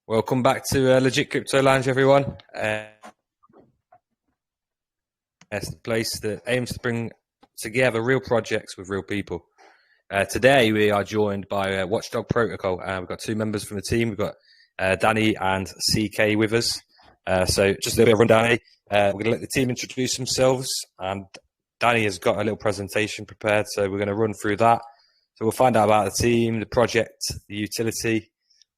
Welcome back to Legit Crypto Lounge, everyone. It's the place that aims to bring together real projects with real people. Today, we are joined by Watchdog Protocol. We've got two members from the team. We've got Danny and CK with us. So just a little bit of run, Danny. We're going to let the team introduce themselves. And Danny has got a little presentation prepared, so we're going to run through that. So we'll find out about the team, the project, the utility,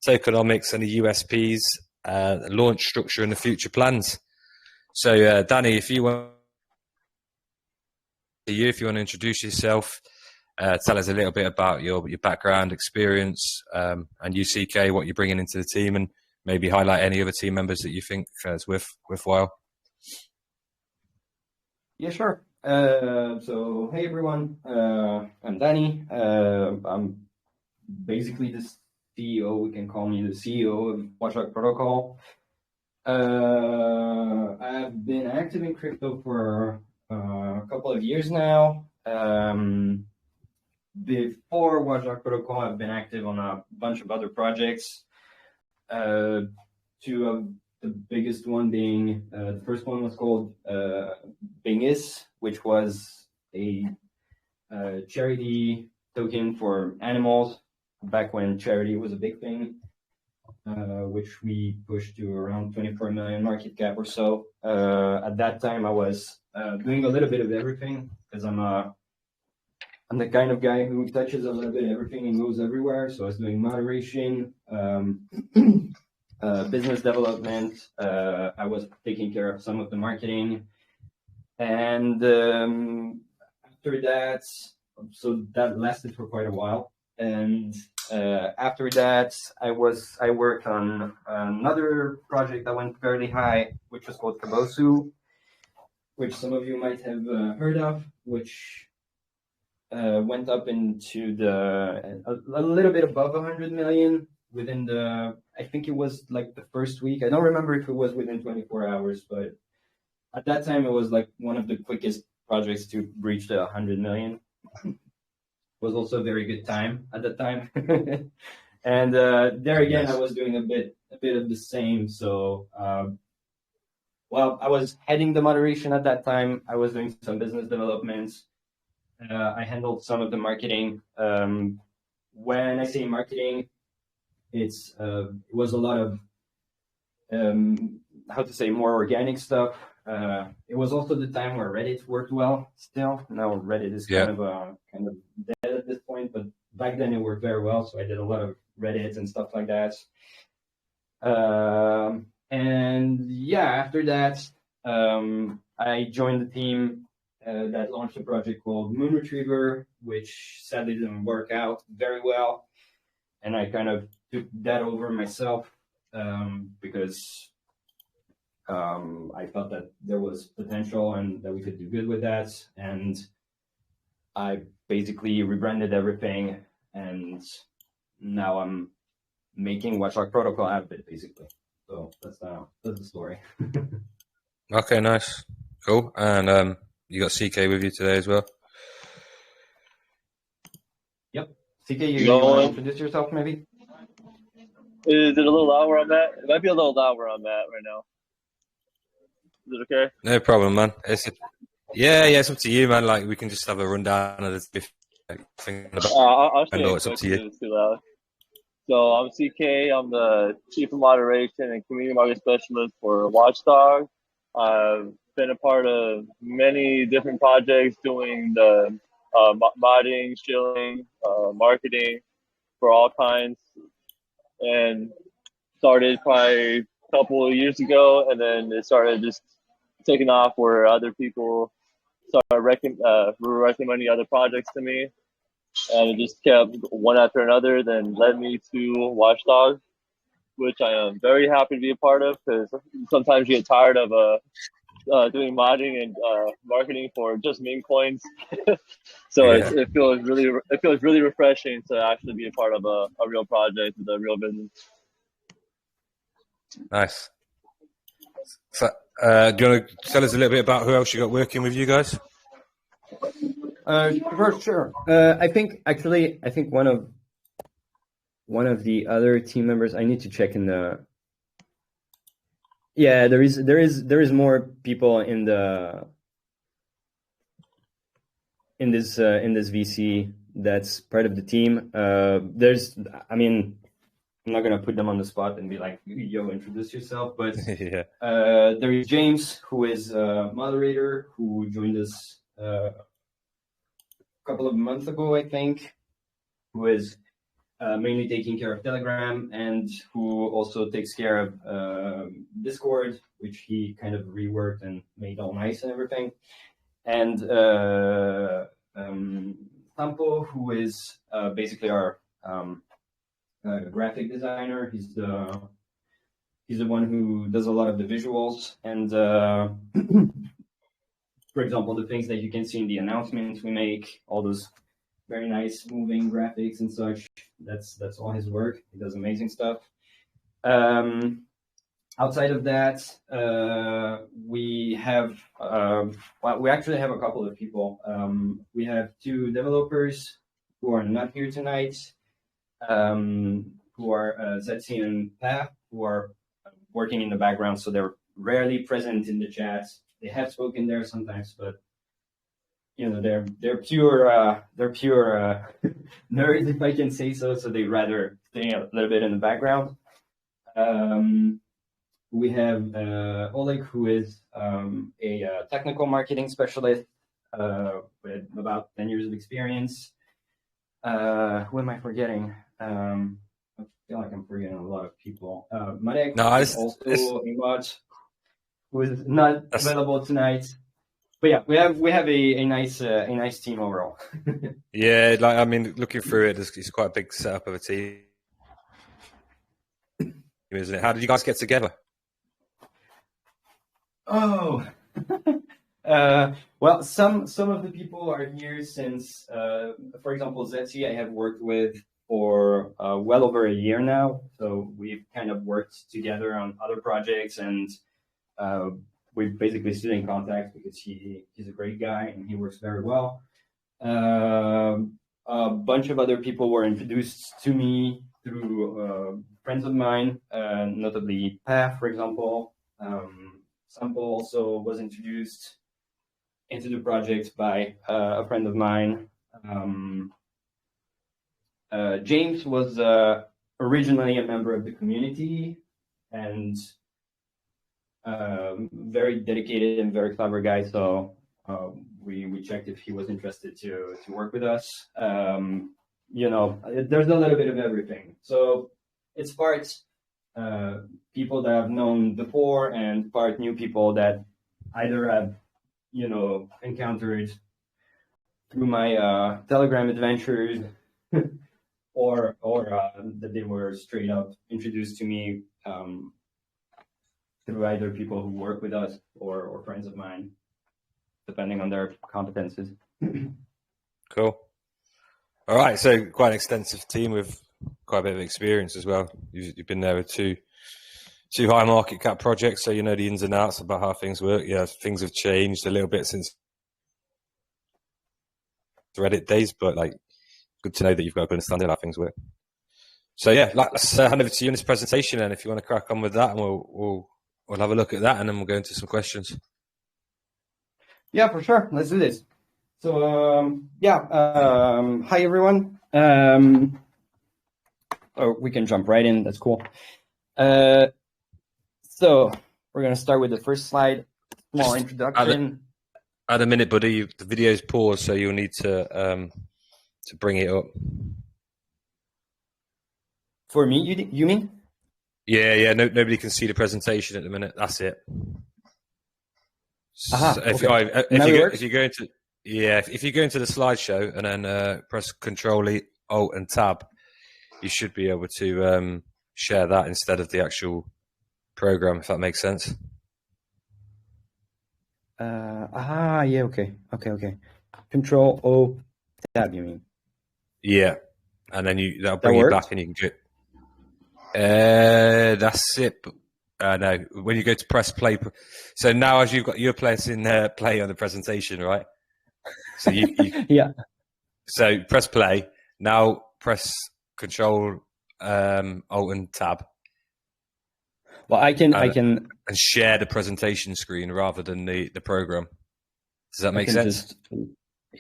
tokenomics and the USPs, the launch structure and the future plans. So Danny, if you want to introduce yourself, tell us a little bit about your background, experience, and UCK, what you're bringing into the team, and maybe highlight any other team members that you think is worthwhile. Yeah, sure. So hey everyone, I'm Danny. I'm basically this CEO, we can call me the CEO of Watchdog Protocol. I've been active in crypto for a couple of years now. Before Watchdog Protocol, I've been active on a bunch of other projects. Two of the biggest one being, the first one was called Bingis, which was a charity token for animals. Back when charity was a big thing, which we pushed to around 24 million market cap or so. At that time, I was doing a little bit of everything because I'm the kind of guy who touches a little bit of everything and goes everywhere. So I was doing moderation, business development. I was taking care of some of the marketing, and after that, so that lasted for quite a while. And after that, I worked on another project that went fairly high, which was called Kabosu, which some of you might have heard of, which went up into a little bit above 100 million within I think it was like the first week. I don't remember if it was within 24 hours, but at that time, it was like one of the quickest projects to breach the 100 million. Was also a very good time at that time. And there again, I was doing a bit of the same. So, well, I was heading the moderation at that time. I was doing some business developments. I handled some of the marketing. When I say marketing, it was a lot of, more organic stuff. It was also the time where Reddit worked well still. Now Reddit is kind of dead at this point, but back then it worked very well. So I did a lot of Reddit and stuff like that. And yeah, after that, I joined the team that launched a project called Moon Retriever, which sadly didn't work out very well. And I kind of took that over myself because I thought that there was potential and that we could do good with that. And I basically rebranded everything, and now I'm making Watchdog Protocol out of it, basically. So that's the story. Okay, nice. Cool. And you got CK with you today as well? Yep. CK, you want to introduce yourself, maybe? Is it a little loud where I'm at? It might be a little loud where I'm at right now. Is it okay? No problem, man. It's up to you, man. Like, we can just have a rundown of this thing. It's up to you. It's too loud. So I'm CK. I'm the Chief of Moderation and Community Market Specialist for Watchdog. I've been a part of many different projects doing the modding, shilling, marketing for all kinds, and started probably a couple of years ago, and then it started just taking off where other people started recommending other projects to me, and it just kept one after another, then led me to Watchdog, which I am very happy to be a part of, because sometimes you get tired of doing modding and marketing for just meme coins. So Yeah. it feels really refreshing to actually be a part of a real project with a real business. Nice. So, do you want to tell us a little bit about who else you got working with you guys? Sure. I think one of the other team members. I need to check in the. Yeah, there is more people in this VC that's part of the team. I'm not gonna put them on the spot and be like, "Yo, introduce yourself." But Yeah. there is James, who is a moderator, who joined us a couple of months ago, I think, who is mainly taking care of Telegram and who also takes care of Discord, which he kind of reworked and made all nice and everything. And Sampo, who is basically our graphic designer. He's the one who does a lot of the visuals and for example, the things that you can see in the announcements we make, all those very nice moving graphics and such. That's all his work. He does amazing stuff. Outside of that, we have we actually have a couple of people. We have 2 developers who are not here tonight, who are Zetsi and Pa, who are working in the background, so they're rarely present in the chat. They have spoken there sometimes, but you know they're pure nerds, if I can say so. So they rather stay a little bit in the background. We have Oleg, who is a technical marketing specialist with about 10 years of experience. Who am I forgetting? I feel like I'm forgetting a lot of people. Marek is also a mod who is not available tonight. But yeah, we have a nice team overall. Yeah, like I mean, looking through it, it's quite a big setup of a team, isn't it? How did you guys get together? Oh, well, some of the people are here since, for example, Zetsi I have worked with for well over a year now. So we've kind of worked together on other projects, and we've basically stood in contact because he's a great guy and he works very well. A bunch of other people were introduced to me through friends of mine, notably Pa, for example. Sample also was introduced into the project by a friend of mine. James was originally a member of the community and very dedicated and very clever guy. So we checked if he was interested to work with us. You know, there's a little bit of everything. So it's parts people that I've known before and part new people that either have, you know, encountered through my Telegram adventures or that they were straight up introduced to me through either people who work with us or friends of mine, depending on their competences. Cool. All right, so quite an extensive team with quite a bit of experience as well. You've been there with two high market cap projects, so you know the ins and outs about how things work. Yeah, things have changed a little bit since Reddit days, but like good to know that you've got a good understanding of how things work. So yeah, let's hand over to you in this presentation, and if you want to crack on with that, and we'll have a look at that, and then we'll go into some questions. Yeah, for sure. Let's do this. So hi everyone. Or we can jump right in. That's cool. So we're gonna start with the first slide. Small introduction. At a minute, buddy. The video's paused, so you'll need to bring it up. For me, you mean? Yeah. Nobody can see the presentation at the minute. That's it. Aha, So okay. if you go into the slideshow and then press Control, Alt, and Tab, you should be able to share that instead of the actual program, if that makes sense. Yeah, okay. Control O tab, you mean? Yeah, and then that'll That bring you works? back, and you can go. That's it. No, when you go to press play. So now, as you're pressing play on the presentation, right? So you Yeah. So press play. Now press Control, Alt, and Tab. Well, I can And share the presentation screen rather than the program. Does that make sense?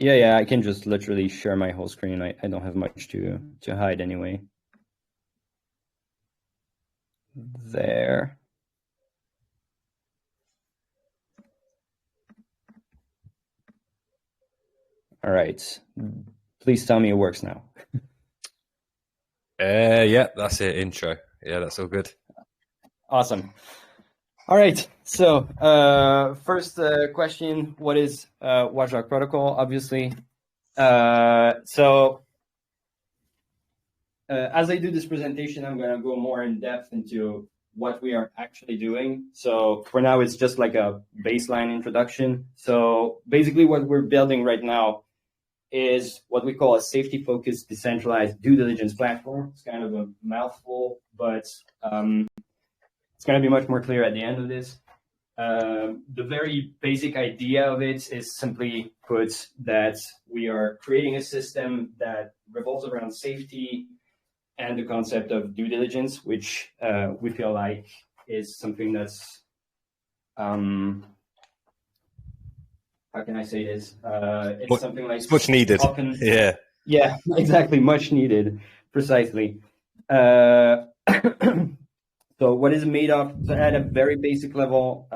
I can just literally share my whole screen. I don't have much to hide anyway. There. All right. Please tell me it works now. Yeah, that's it. Intro. Yeah, that's all good. Awesome. All right. So first question, what is Watchdog Protocol? Obviously. As I do this presentation, I'm going to go more in depth into what we are actually doing. So for now, it's just like a baseline introduction. So basically what we're building right now is what we call a safety-focused decentralized due diligence platform. It's kind of a mouthful, but it's going to be much more clear at the end of this. The very basic idea of it is simply put that we are creating a system that revolves around safety and the concept of due diligence, which we feel like is something that's, how can I say this? It's something like it's much needed. Often, yeah, exactly, much needed, precisely. So what is it made of? So at a very basic level,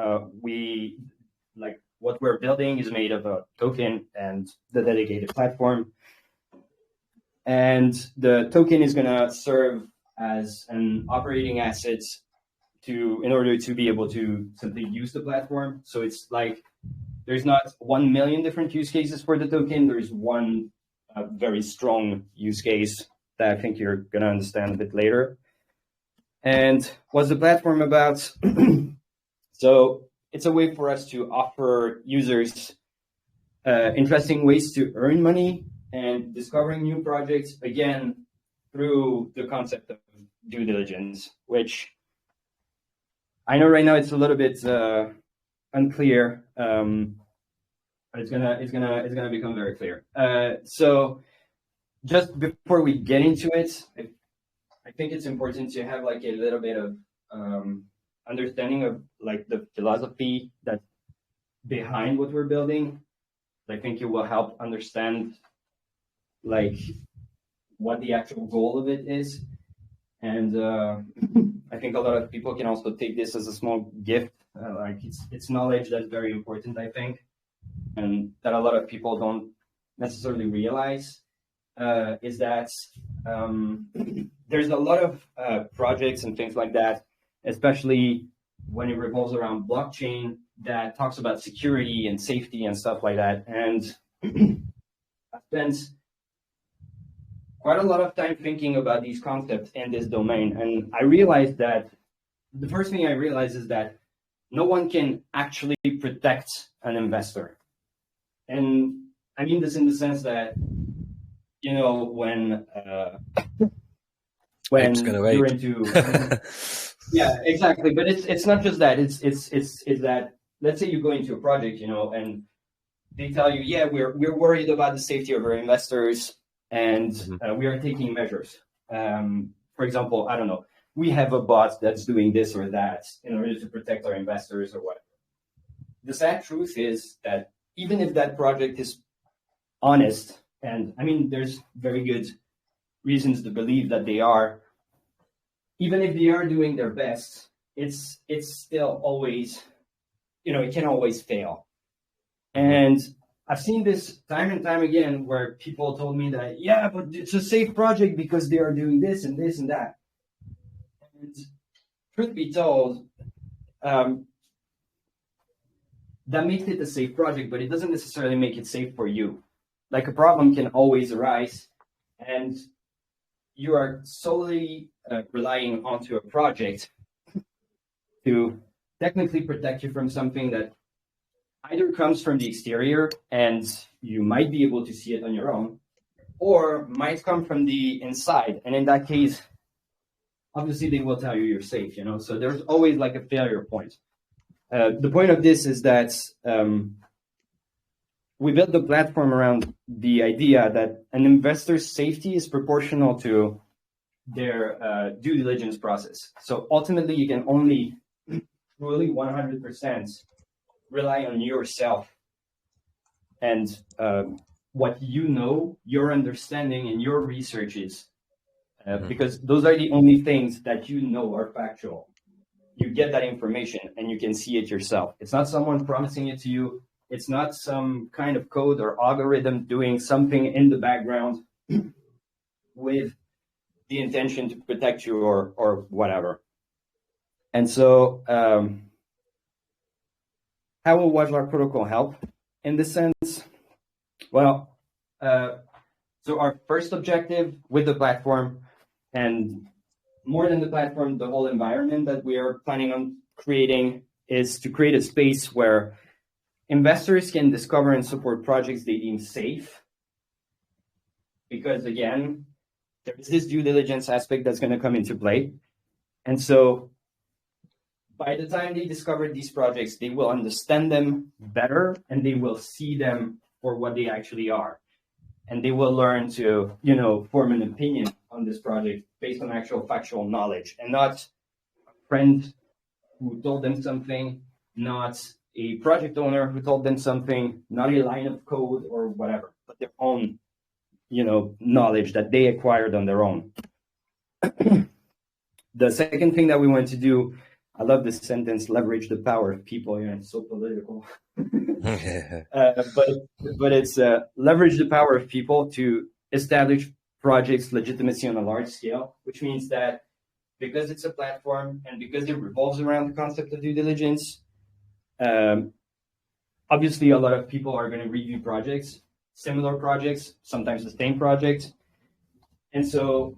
what we're building is made of a token and the dedicated platform. And the token is going to serve as an operating asset in order to be able to simply use the platform. So it's like there's not 1 million different use cases for the token. There's one very strong use case that I think you're going to understand a bit later. And what's the platform about? So it's a way for us to offer users interesting ways to earn money and discovering new projects, again, through the concept of due diligence, which I know right now it's a little bit unclear, but it's gonna become very clear. So just before we get into it, I think it's important to have like a little bit of understanding of like the philosophy that's behind what we're building. I think it will help understand like what the actual goal of it is. And I think a lot of people can also take this as a small gift. Like it's knowledge that's very important, I think, and that a lot of people don't necessarily realize is that there's a lot of projects and things like that, especially when it revolves around blockchain, that talks about security and safety and stuff like that. And I spent quite a lot of time thinking about these concepts in this domain. And I realized that the first thing I realized is that no one can actually protect an investor. And I mean this in the sense that, you know, when you're into yeah, exactly. But it's not just that. It's that, let's say you go into a project, you know, and they tell you, yeah, we're worried about the safety of our investors, and we are taking measures. For example, I don't know, we have a bot that's doing this or that in order to protect our investors or whatever. The sad truth is that even if that project is honest, and I mean, there's very good reasons to believe that they are, even if they are doing their best, it's still always, you know, it can always fail. And I've seen this time and time again where people told me that, yeah, but it's a safe project because they are doing this and this and that. And truth be told, that makes it a safe project, but it doesn't necessarily make it safe for you. Like a problem can always arise, and you are solely relying onto a project to technically protect you from something that either comes from the exterior and you might be able to see it on your own, or might come from the inside. And in that case, obviously they will tell you you're safe, you know, so there's always like a failure point. The point of this is that we built the platform around the idea that an investor's safety is proportional to their due diligence process. So ultimately, you can only truly 100% rely on yourself and what you know, your understanding, and your researches, because those are the only things that you know are factual. You get that information and you can see it yourself. It's not someone promising it to you. It's not some kind of code or algorithm doing something in the background with the intention to protect you or whatever. And so how will Watchdog Protocol help in this sense? Well, so our first objective with the platform, and more than the platform, the whole environment that we are planning on creating, is to create a space where investors can discover and support projects they deem safe. Because again, there's this due diligence aspect that's going to come into play. And so by the time they discover these projects, they will understand them better and they will see them for what they actually are. And they will learn to, you know, form an opinion on this project based on actual factual knowledge, and not a friend who told them something, not a project owner who told them something, not a line of code or whatever, but their own, you know, knowledge that they acquired on their own. The second thing that we want to do, I love this sentence, leverage the power of people. You know, it's so political. But it's leverage the power of people to establish projects' legitimacy on a large scale, which means that because it's a platform and because it revolves around the concept of due diligence, obviously a lot of people are going to review projects, similar projects, sometimes the same project. And so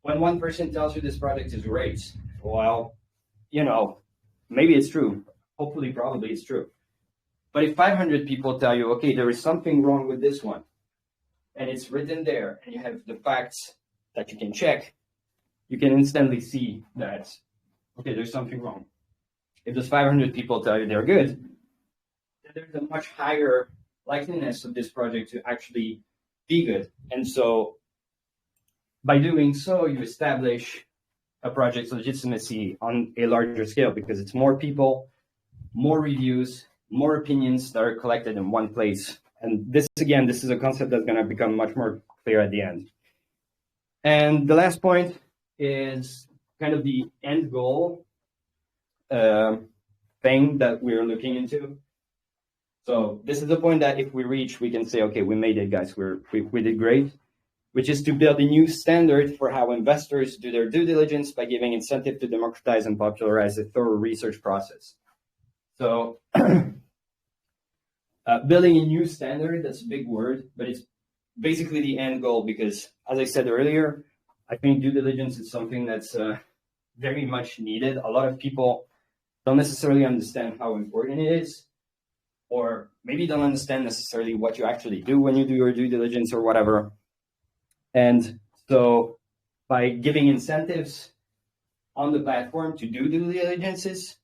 when one person tells you this project is great, well, you know, maybe it's true. Hopefully, probably it's true. But if 500 people tell you, okay, there is something wrong with this one, and it's written there, and you have the facts that you can check, you can instantly see that, okay, there's something wrong. If those 500 people tell you they're good, then there's a much higher likeliness of this project to actually be good. And so by doing so, you establish a project's legitimacy on a larger scale, because it's more people, more reviews, more opinions that are collected in one place. And this, again, this is a concept that's going to become much more clear at the end. And the last point is kind of the end goal thing that we're looking into. So this is the point that if we reach, we can say, okay, we made it, guys. We did great, which is to build a new standard for how investors do their due diligence by giving incentive to democratize and popularize a thorough research process. So building a new standard, that's a big word, but it's basically the end goal, because as I said earlier, I think due diligence is something that's very much needed. A lot of people don't necessarily understand how important it is, or maybe don't understand necessarily what you actually do when you do your due diligence or whatever. And so by giving incentives on the platform to do due diligences,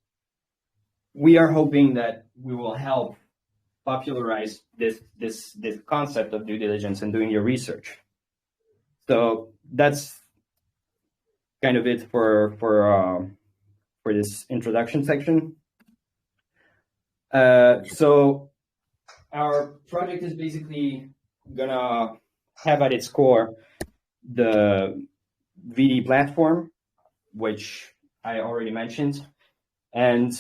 we are hoping that we will help popularize this concept of due diligence and doing your research. So that's kind of it for this introduction section. So our project is basically gonna have at its core the VD platform, which I already mentioned, and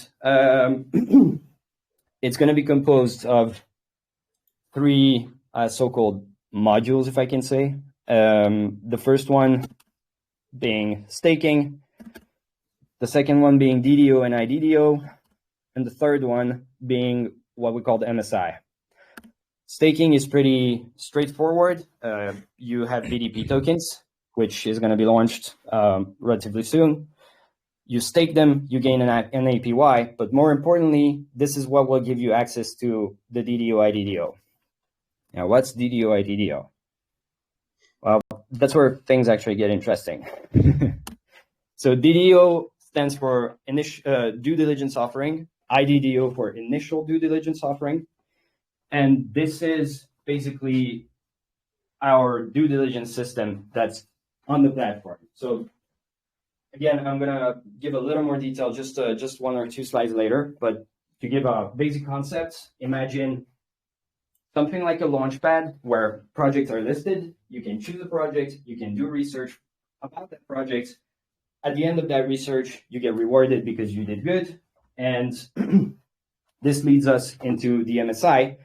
it's going to be composed of three so-called modules, if I can say. The first one being staking, the second one being DDO and IDDO, and the third one being what we call the MSI. Staking is pretty straightforward. You have BDP tokens, which is going to be launched relatively soon. You stake them, you gain an APY, but more importantly, this is what will give you access to the DDO-IDDO. Now, what's DDO-IDDO? Well, that's where things actually get interesting. So DDO stands for due diligence offering, IDDO for initial due diligence offering. And this is basically our due diligence system that's on the platform. So again, I'm gonna give a little more detail just one or two slides later, but to give a basic concept, imagine something like a launchpad where projects are listed. You can choose a project, you can do research about that project. At the end of that research, you get rewarded because you did good. And this leads us into the MSI,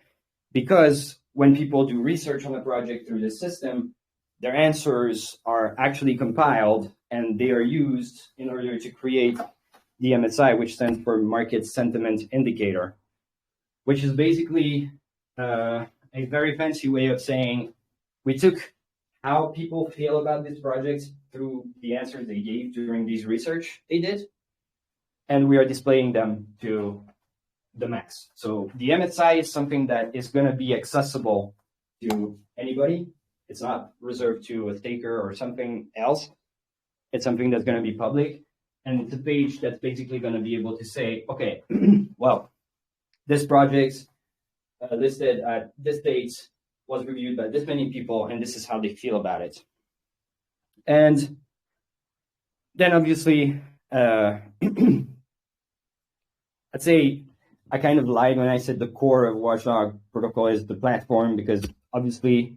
because when people do research on a project through this system, their answers are actually compiled and they are used in order to create the MSI, which stands for Market Sentiment Indicator, which is basically a very fancy way of saying we took how people feel about this project through the answers they gave during these research they did, and we are displaying them to the max. So the MSI is something that is going to be accessible to anybody. It's not reserved to a staker or something else. It's something that's going to be public, and it's a page that's basically going to be able to say, okay, well, this project listed at this date was reviewed by this many people, and this is how they feel about it. And then obviously, I'd say I kind of lied when I said the core of Watchdog Protocol is the platform, because obviously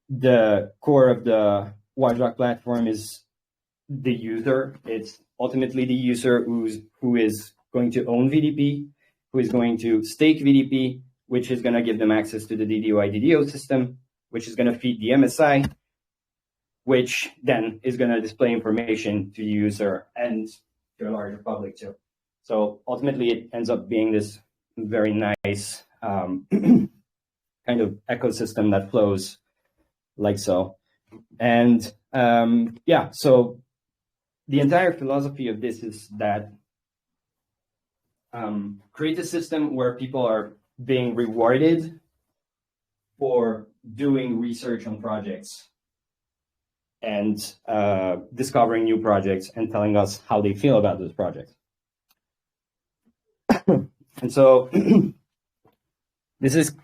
the core of the Watchdog platform is the user. It's ultimately the user who is going to own VDP, who is going to stake VDP, which is going to give them access to the DDO-IDDO system, which is going to feed the MSI, which then is going to display information to the user and to a larger public too. So ultimately, it ends up being this very nice kind of ecosystem that flows like so. And yeah, so the entire philosophy of this is that create a system where people are being rewarded for doing research on projects and discovering new projects and telling us how they feel about those projects. And so this is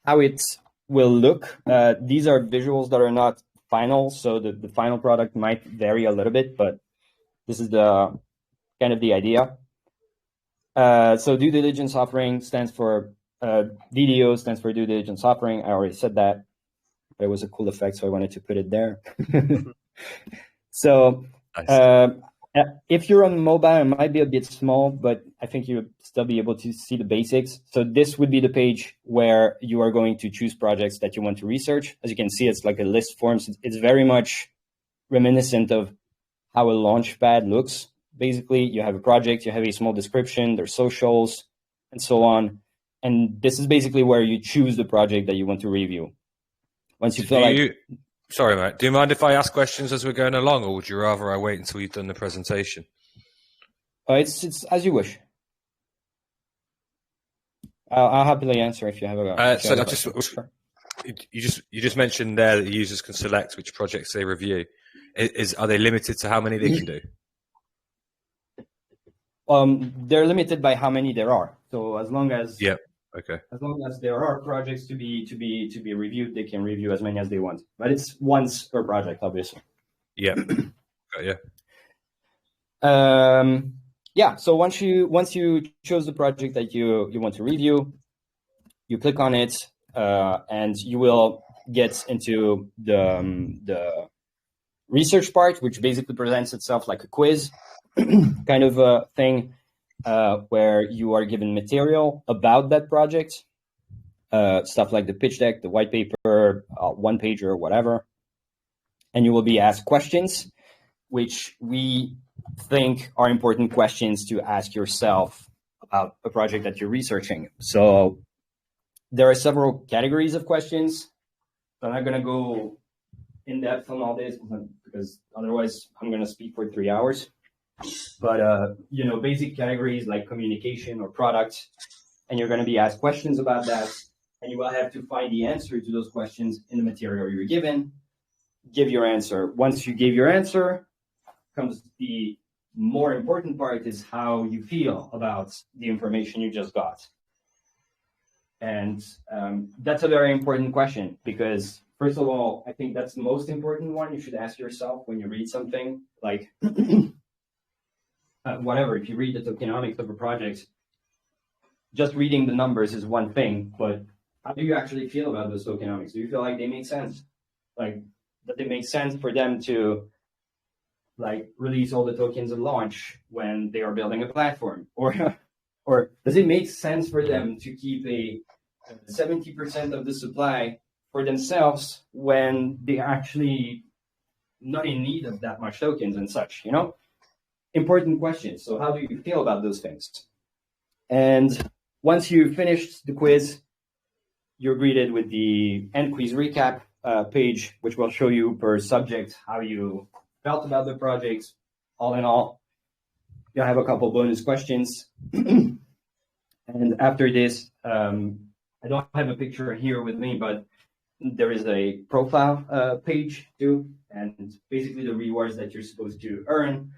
how it will look. These are visuals that are not final, so the final product might vary a little bit, but this is the kind of the idea. So due diligence offering stands for DDO stands for due diligence offering. I already said that. It was a cool effect, so I wanted to put it there. So if you're on mobile, it might be a bit small, but I think you'll still be able to see the basics. So this would be the page where you are going to choose projects that you want to research. As you can see, it's like a list form. So it's very much reminiscent of how a launchpad looks. Basically, you have a project, you have a small description, there's socials, and so on. And this is basically where you choose the project that you want to review. Once you feel like... Sorry, mate. Do you mind if I ask questions as we're going along, or would you rather I wait until you've done the presentation? It's as you wish. I'll happily answer if you have a... You just mentioned there that the users can select which projects they review. Are they limited to how many they can do? They're limited by how many there are. So as long as okay, as long as there are projects to be reviewed, they can review as many as they want. But it's once per project, obviously. Yeah. Yeah. So once you chose the project that you want to review, you click on it, and you will get into the research part, which basically presents itself like a quiz kind of a thing, where you are given material about that project, stuff like the pitch deck, the white paper, one pager, whatever. And you will be asked questions, which we think are important questions to ask yourself about a project that you're researching. So there are several categories of questions. So I'm not going to go in depth on all this because otherwise I'm going to speak for 3 hours. But basic categories like communication or product, and you're going to be asked questions about that, and you will have to find the answer to those questions in the material you're given. Give your answer. Once you give your answer, comes the more important part, is how you feel about the information you just got. And that's a very important question, because first of all, I think that's the most important one you should ask yourself when you read something like whatever. If you read the tokenomics of a project, just reading the numbers is one thing, but how do you actually feel about those tokenomics? Do you feel like they make sense? Like, does it make sense for them to release all the tokens at launch when they are building a platform? Or does it make sense for them to keep a 70% of the supply for themselves when they're actually not in need of that much tokens and such, Important questions. So how do you feel about those things? And once you finish the quiz, you're greeted with the end quiz recap page, which will show you per subject how you felt about the projects. All in all, you'll have a couple bonus questions. And after this, I don't have a picture here with me, but there is a profile page too. And basically the rewards that you're supposed to earn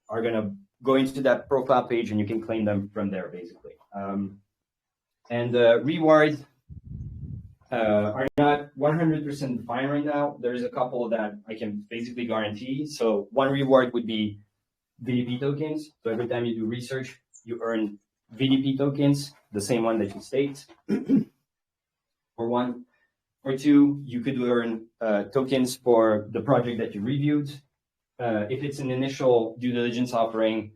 are going to go into that profile page, and you can claim them from there, basically. And rewards are not 100% defined right now. There's a couple that I can basically guarantee. So one reward would be VDP tokens. So every time you do research, you earn VDP tokens, the same one that you staked. For one. Or two, you could earn tokens for the project that you reviewed. If it's an initial due diligence offering,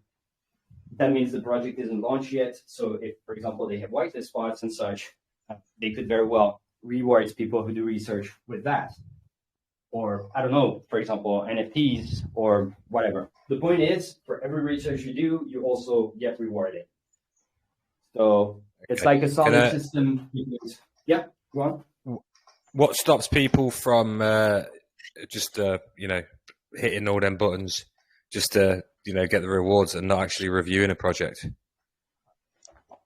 that means the project isn't launched yet. So if, for example, they have whitelist spots and such, they could very well reward people who do research with that. Or, I don't know, for example, NFTs or whatever. The point is, for every research you do, you also get rewarded. So it's like a solid system. Yeah, go on. What stops people from just hitting all them buttons just to get the rewards and not actually reviewing a project?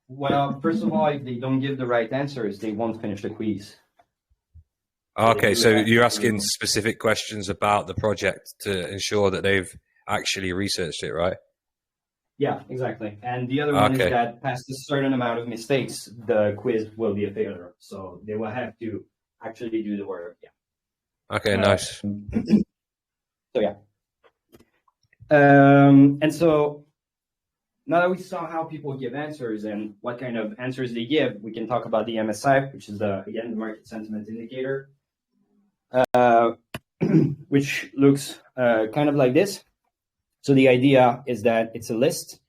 Well, first of all, if they don't give the right answers, they won't finish the quiz. Okay, so you're asking specific questions about the project to ensure that they've actually researched it, right? Yeah, exactly. And the other one is that past a certain amount of mistakes, the quiz will be a failure. So they will have to actually do the work. Yeah. Okay, nice. So yeah. And so now that we saw how people give answers and what kind of answers they give, we can talk about the MSI, which is the market sentiment indicator, which looks kind of like this. So the idea is that it's a list,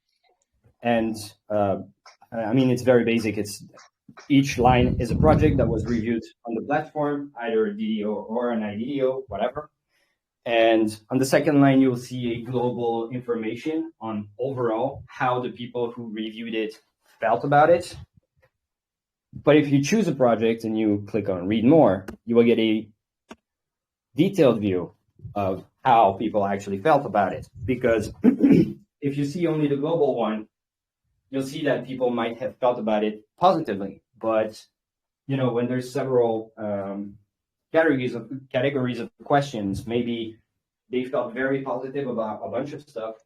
and it's very basic. It's each line is a project that was reviewed on the platform, either DDO or an IDDO, whatever. And on the second line, you'll see a global information on overall how the people who reviewed it felt about it. But if you choose a project and you click on read more, you will get a detailed view of how people actually felt about it. Because if you see only the global one, you'll see that people might have felt about it positively. But, when there's several categories of questions, maybe they felt very positive about a bunch of stuff,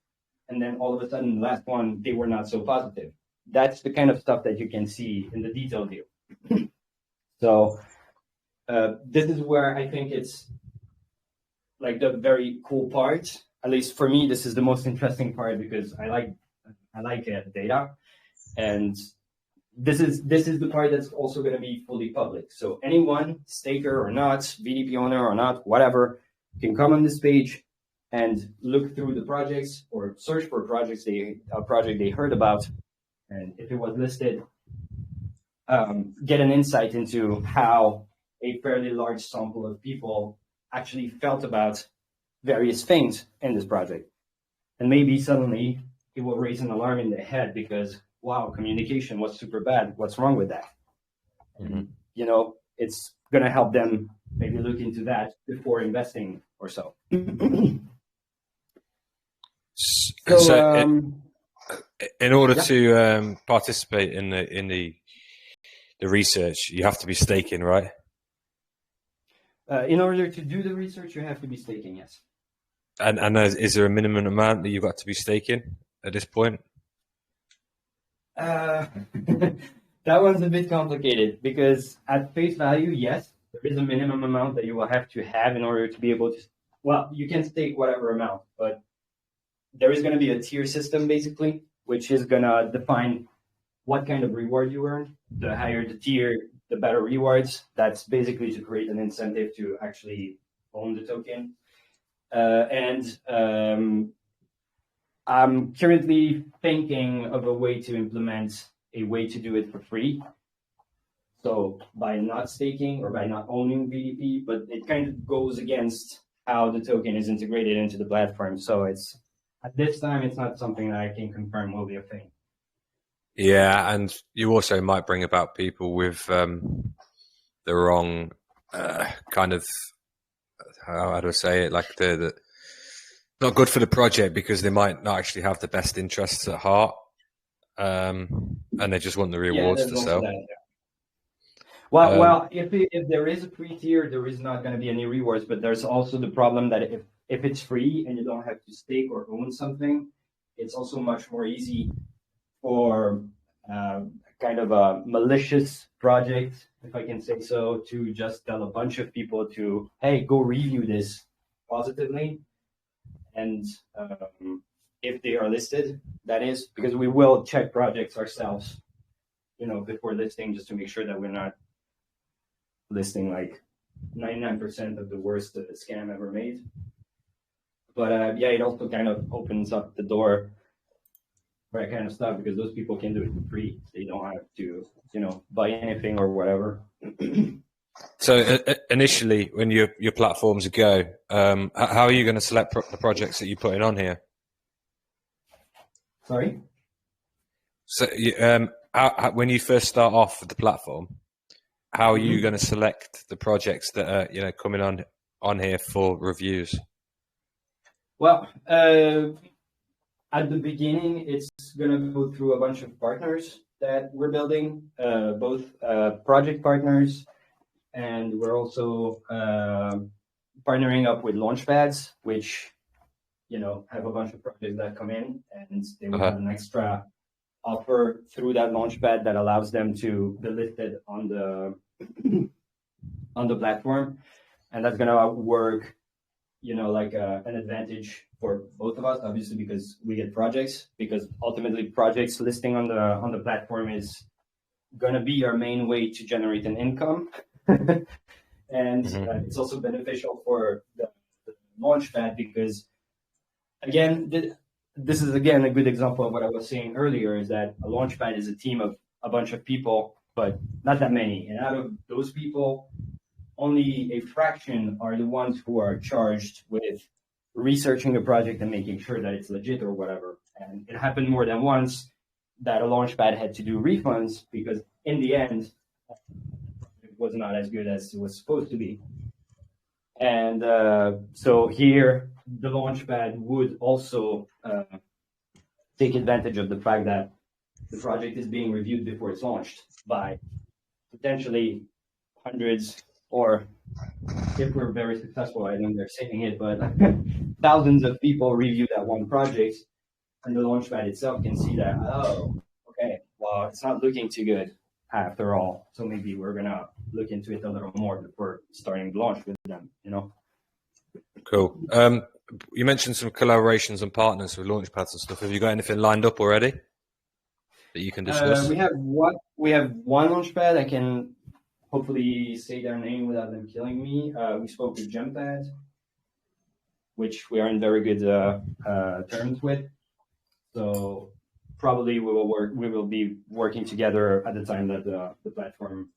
and then all of a sudden, the last one, they were not so positive. That's the kind of stuff that you can see in the detailed view. So this is where I think it's like the very cool part. At least for me, this is the most interesting part because I like data, and this is the part that's also going to be fully public. So anyone, staker or not, VDP owner or not, whatever, can come on this page and look through the projects or search for a project they heard about, and if it was listed, get an insight into how a fairly large sample of people actually felt about various things in this project. And maybe suddenly it will raise an alarm in their head because, wow, communication was super bad. What's wrong with that? Mm-hmm. It's going to help them maybe look into that before investing or so. In order to participate in the research, you have to be staking, right? In order to do the research, you have to be staking, yes. And is there a minimum amount that you've got to be staking at this point? That one's a bit complicated because at face value, yes, there is a minimum amount that you will have to have in order to be able to. Well, you can stake whatever amount, but there is going to be a tier system basically, which is going to define what kind of reward you earn. The higher the tier, the better rewards. That's basically to create an incentive to actually own the token. I'm currently thinking of a way to implement a way to do it for free. So by not staking or by not owning BDP, but it kind of goes against how the token is integrated into the platform. So it's at this time, it's not something that I can confirm will be a thing. Yeah, and you also might bring about people with the wrong kind of, how do I say it, like the not good for the project because they might not actually have the best interests at heart, and they just want the rewards to sell. That, yeah. Well, if there is a free tier, there is not going to be any rewards, but there's also the problem that if it's free and you don't have to stake or own something, it's also much more easy for kind of a malicious project, if I can say so, to just tell a bunch of people to, hey, go review this positively. And if they are listed, that is, because we will check projects ourselves, before listing, just to make sure that we're not listing like 99% of the worst scam ever made. But it also kind of opens up the door for that kind of stuff because those people can do it for free. They don't have to, buy anything or whatever. So initially, when your platforms go, how are you going to select the projects that you're putting on here? Sorry? So when you first start off with the platform, how are you going to select the projects that are coming on here for reviews? Well, at the beginning, it's going to go through a bunch of partners that we're building, both project partners, and we're also partnering up with launchpads, which, have a bunch of projects that come in, and they will have an extra offer through that launchpad that allows them to be listed on the platform. And that's going to work, like an advantage for both of us, obviously, because we get projects, because ultimately projects listing on the platform is going to be our main way to generate an income. And it's also beneficial for the launchpad because, again, this is, again, a good example of what I was saying earlier, is that a launchpad is a team of a bunch of people, but not that many. And out of those people, only a fraction are the ones who are charged with researching a project and making sure that it's legit or whatever. And it happened more than once that a launchpad had to do refunds because in the end, it was not as good as it was supposed to be. And so here, the launchpad would also take advantage of the fact that the project is being reviewed before it's launched by potentially hundreds, or if we're very successful, I know they're saying it, but thousands of people review that one project, and the launchpad itself can see that, oh, okay, well, it's not looking too good after all. So maybe we're going to look into it a little more before starting the launch with them, Cool. You mentioned some collaborations and partners with launchpads and stuff. Have you got anything lined up already that you can discuss? We have one launchpad. I can hopefully say their name without them killing me. We spoke with Gempad, which we are in very good terms with. So probably we will be working together at the time that the platform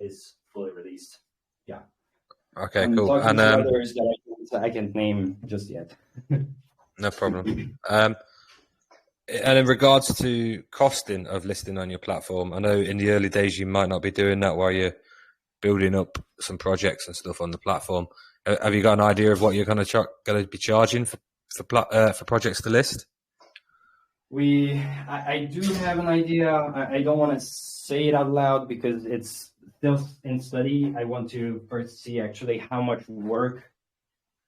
is fully released. Yeah. Okay, cool. And others that I can't name just yet. No problem. And in regards to costing of listing on your platform, I know in the early days you might not be doing that while you're building up some projects and stuff on the platform. Have you got an idea of what you're going to be charging for for projects to list? I do have an idea. I don't want to say it out loud because it's still in study. I want to first see actually how much work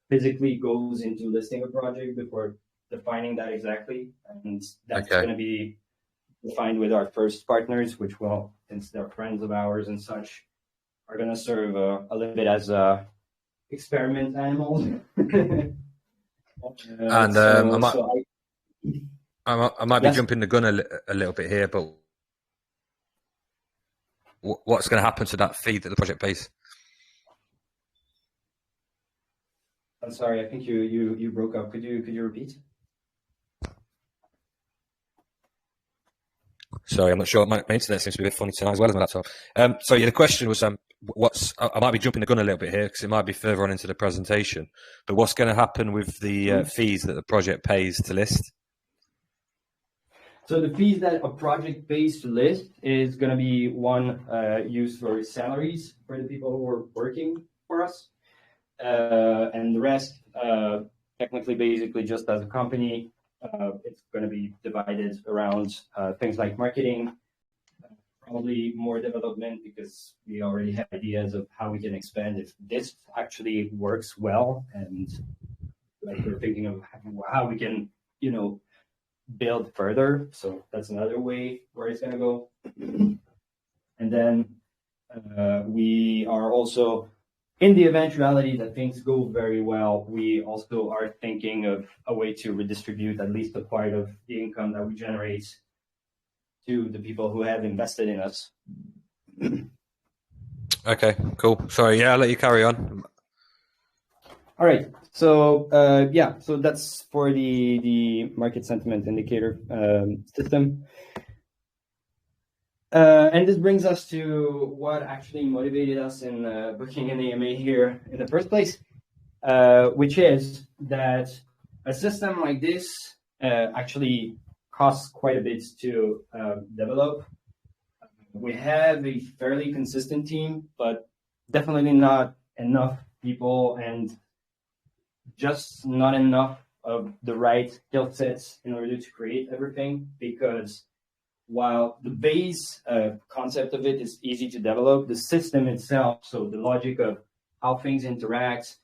physically goes into listing a project before defining that exactly. And that's going to be defined with our first partners, which will, since they're friends of ours and such, are going to serve a little bit as experiment animals. I might be jumping the gun a little bit here, but what's going to happen to that fee that the project pays? I'm sorry, I think you broke up. Could you repeat? Sorry, I'm not sure. My internet seems to be a bit funny tonight as well as my laptop. So yeah, the question was, I might be jumping the gun a little bit here because it might be further on into the presentation. But what's going to happen with the fees that the project pays to list? So the fees that a project pays to list is going to be one used for salaries for the people who are working for us, and the rest, technically, basically, just as a company. It's going to be divided around things like marketing, probably more development because we already have ideas of how we can expand if this actually works well, and like we're thinking of how we can, build further. So that's another way where it's going to go. And then we are also, in the eventuality that things go very well, we also are thinking of a way to redistribute at least a part of the income that we generate to the people who have invested in us. Okay, cool. Sorry, yeah, I'll let you carry on. All right. So so that's for the market sentiment indicator system. And this brings us to what actually motivated us in booking an AMA here in the first place, which is that a system like this actually costs quite a bit to develop. We have a fairly consistent team, but definitely not enough people and just not enough of the right skill sets in order to create everything, because while the base concept of it is easy to develop, the system itself, so the logic of how things interact,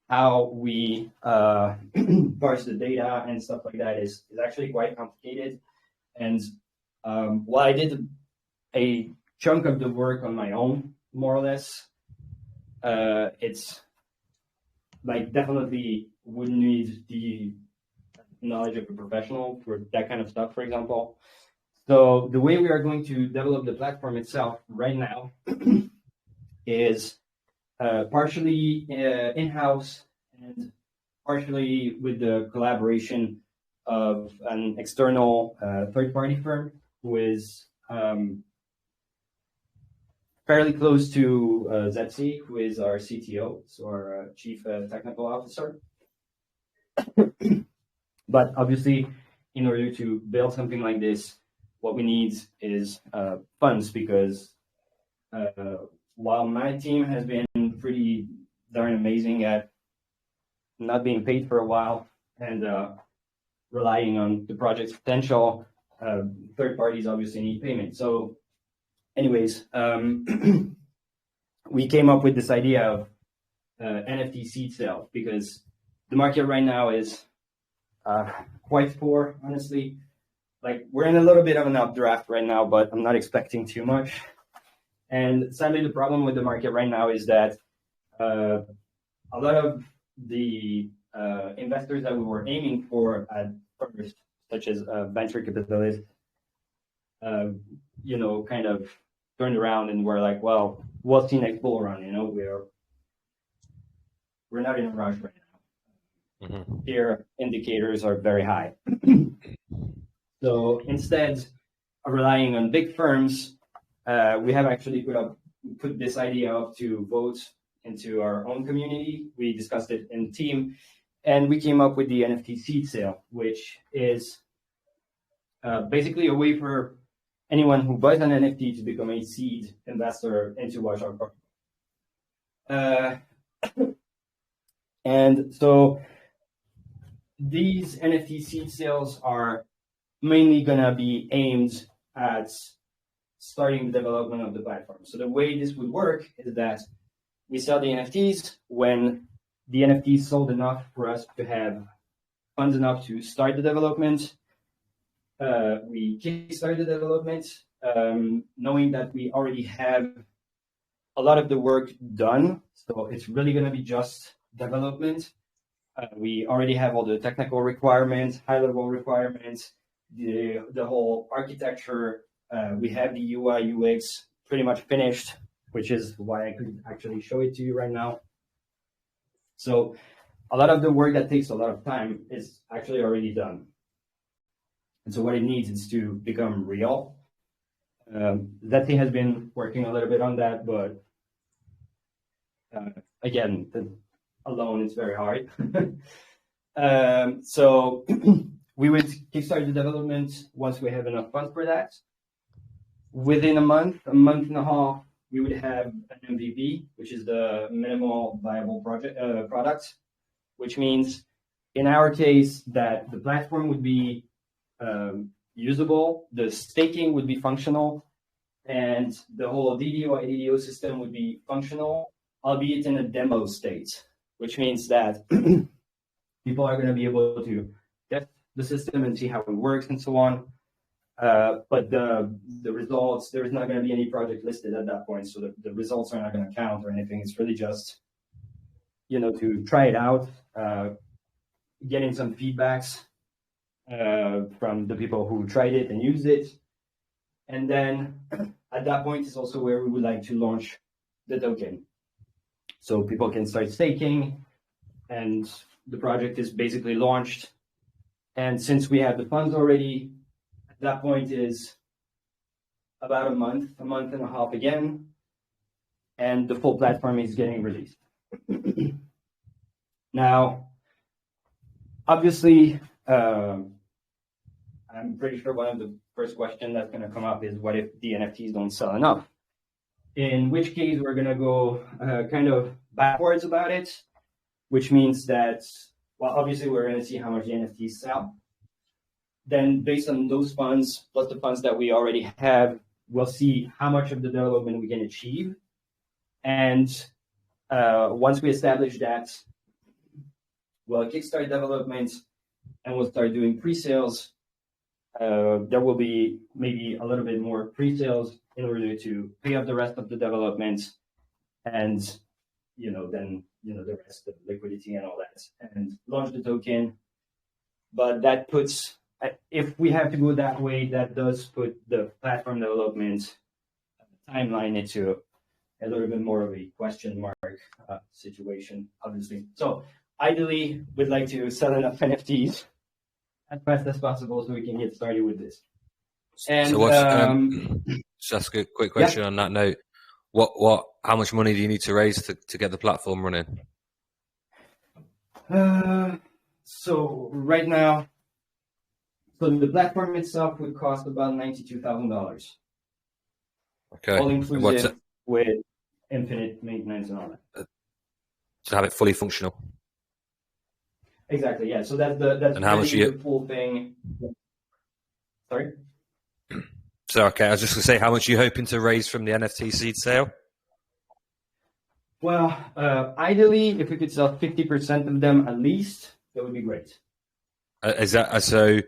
how we parse the data and stuff like that is actually quite complicated. And while I did a chunk of the work on my own, more or less, it's like definitely would need the knowledge of a professional for that kind of stuff, for example. So the way we are going to develop the platform itself right now is partially in-house and partially with the collaboration of an external third-party firm who is fairly close to Zetsi, who is our CTO, so our Chief Technical Officer. But obviously, in order to build something like this, what we need is funds, because while my team has been pretty darn amazing at not being paid for a while and relying on the project's potential, third parties obviously need payment. So anyways, we came up with this idea of NFT seed sale, because the market right now is quite poor, honestly. Like, we're in a little bit of an updraft right now, but I'm not expecting too much. And sadly, the problem with the market right now is that a lot of the investors that we were aiming for at first, such as venture capitalists, kind of turned around and were like, well, we'll see next bull run, we're not in a rush right now. Mm-hmm. Here, indicators are very high. So instead of relying on big firms, we have actually put this idea up to vote into our own community. We discussed it in the team, and we came up with the NFT seed sale, which is basically a way for anyone who buys an NFT to become a seed investor into Watchdog Protocol. And so these NFT seed sales are mainly going to be aimed at starting the development of the platform. So the way this would work is that we sell the NFTs. When the NFTs sold enough for us to have funds enough to start the development, we kickstart the development, knowing that we already have a lot of the work done. So it's really going to be just development. We already have all the technical requirements, high-level requirements, the whole architecture. We have the UI, UX pretty much finished, which is why I could actually show it to you right now. So a lot of the work that takes a lot of time is actually already done. And so what it needs is to become real. Zeti has been working a little bit on that, but again, alone it's very hard. So we would kickstart the development once we have enough funds for that. Within a month and a half, we would have an MVP, which is the minimal viable product, which means in our case that the platform would be usable, the staking would be functional, and the whole DDO IDDO system would be functional, albeit in a demo state, which means that people are going to be able to test the system and see how it works and so on. But the results, there is not going to be any project listed at that point, so the results are not going to count or anything. It's really just, to try it out, getting some feedbacks from the people who tried it and used it. And then at that point is also where we would like to launch the token. So people can start staking, and the project is basically launched. And since we have the funds already, at that point is about a month and a half again, and the full platform is getting released. Now, obviously, I'm pretty sure one of the first questions that's going to come up is, what if the NFTs don't sell enough? In which case, we're going to go kind of backwards about it, which means that, well, obviously, we're going to see how much the NFTs sell. Then, based on those funds, plus the funds that we already have, we'll see how much of the development we can achieve. And once we establish that, we'll kickstart development and we'll start doing pre-sales. There will be maybe a little bit more pre-sales in order to pay up the rest of the development, and then the rest of liquidity and all that, and launch the token. But that puts, if we have to go that way, that does put the platform development timeline into a little bit more of a question mark situation, obviously. So ideally, we'd like to sell enough NFTs as fast as possible so we can get started with this. And so what's, just a quick question on that note. How much money do you need to raise to get the platform running? So right now, the platform itself would cost about $92,000. Okay. All inclusive with infinite maintenance and all that. To have it fully functional. Exactly. Yeah. So that's and how much the full thing. Sorry. So okay, I was just going to say, how much are you hoping to raise from the NFT seed sale? Well, ideally, if we could sell 50% of them at least, that would be great. Is that so?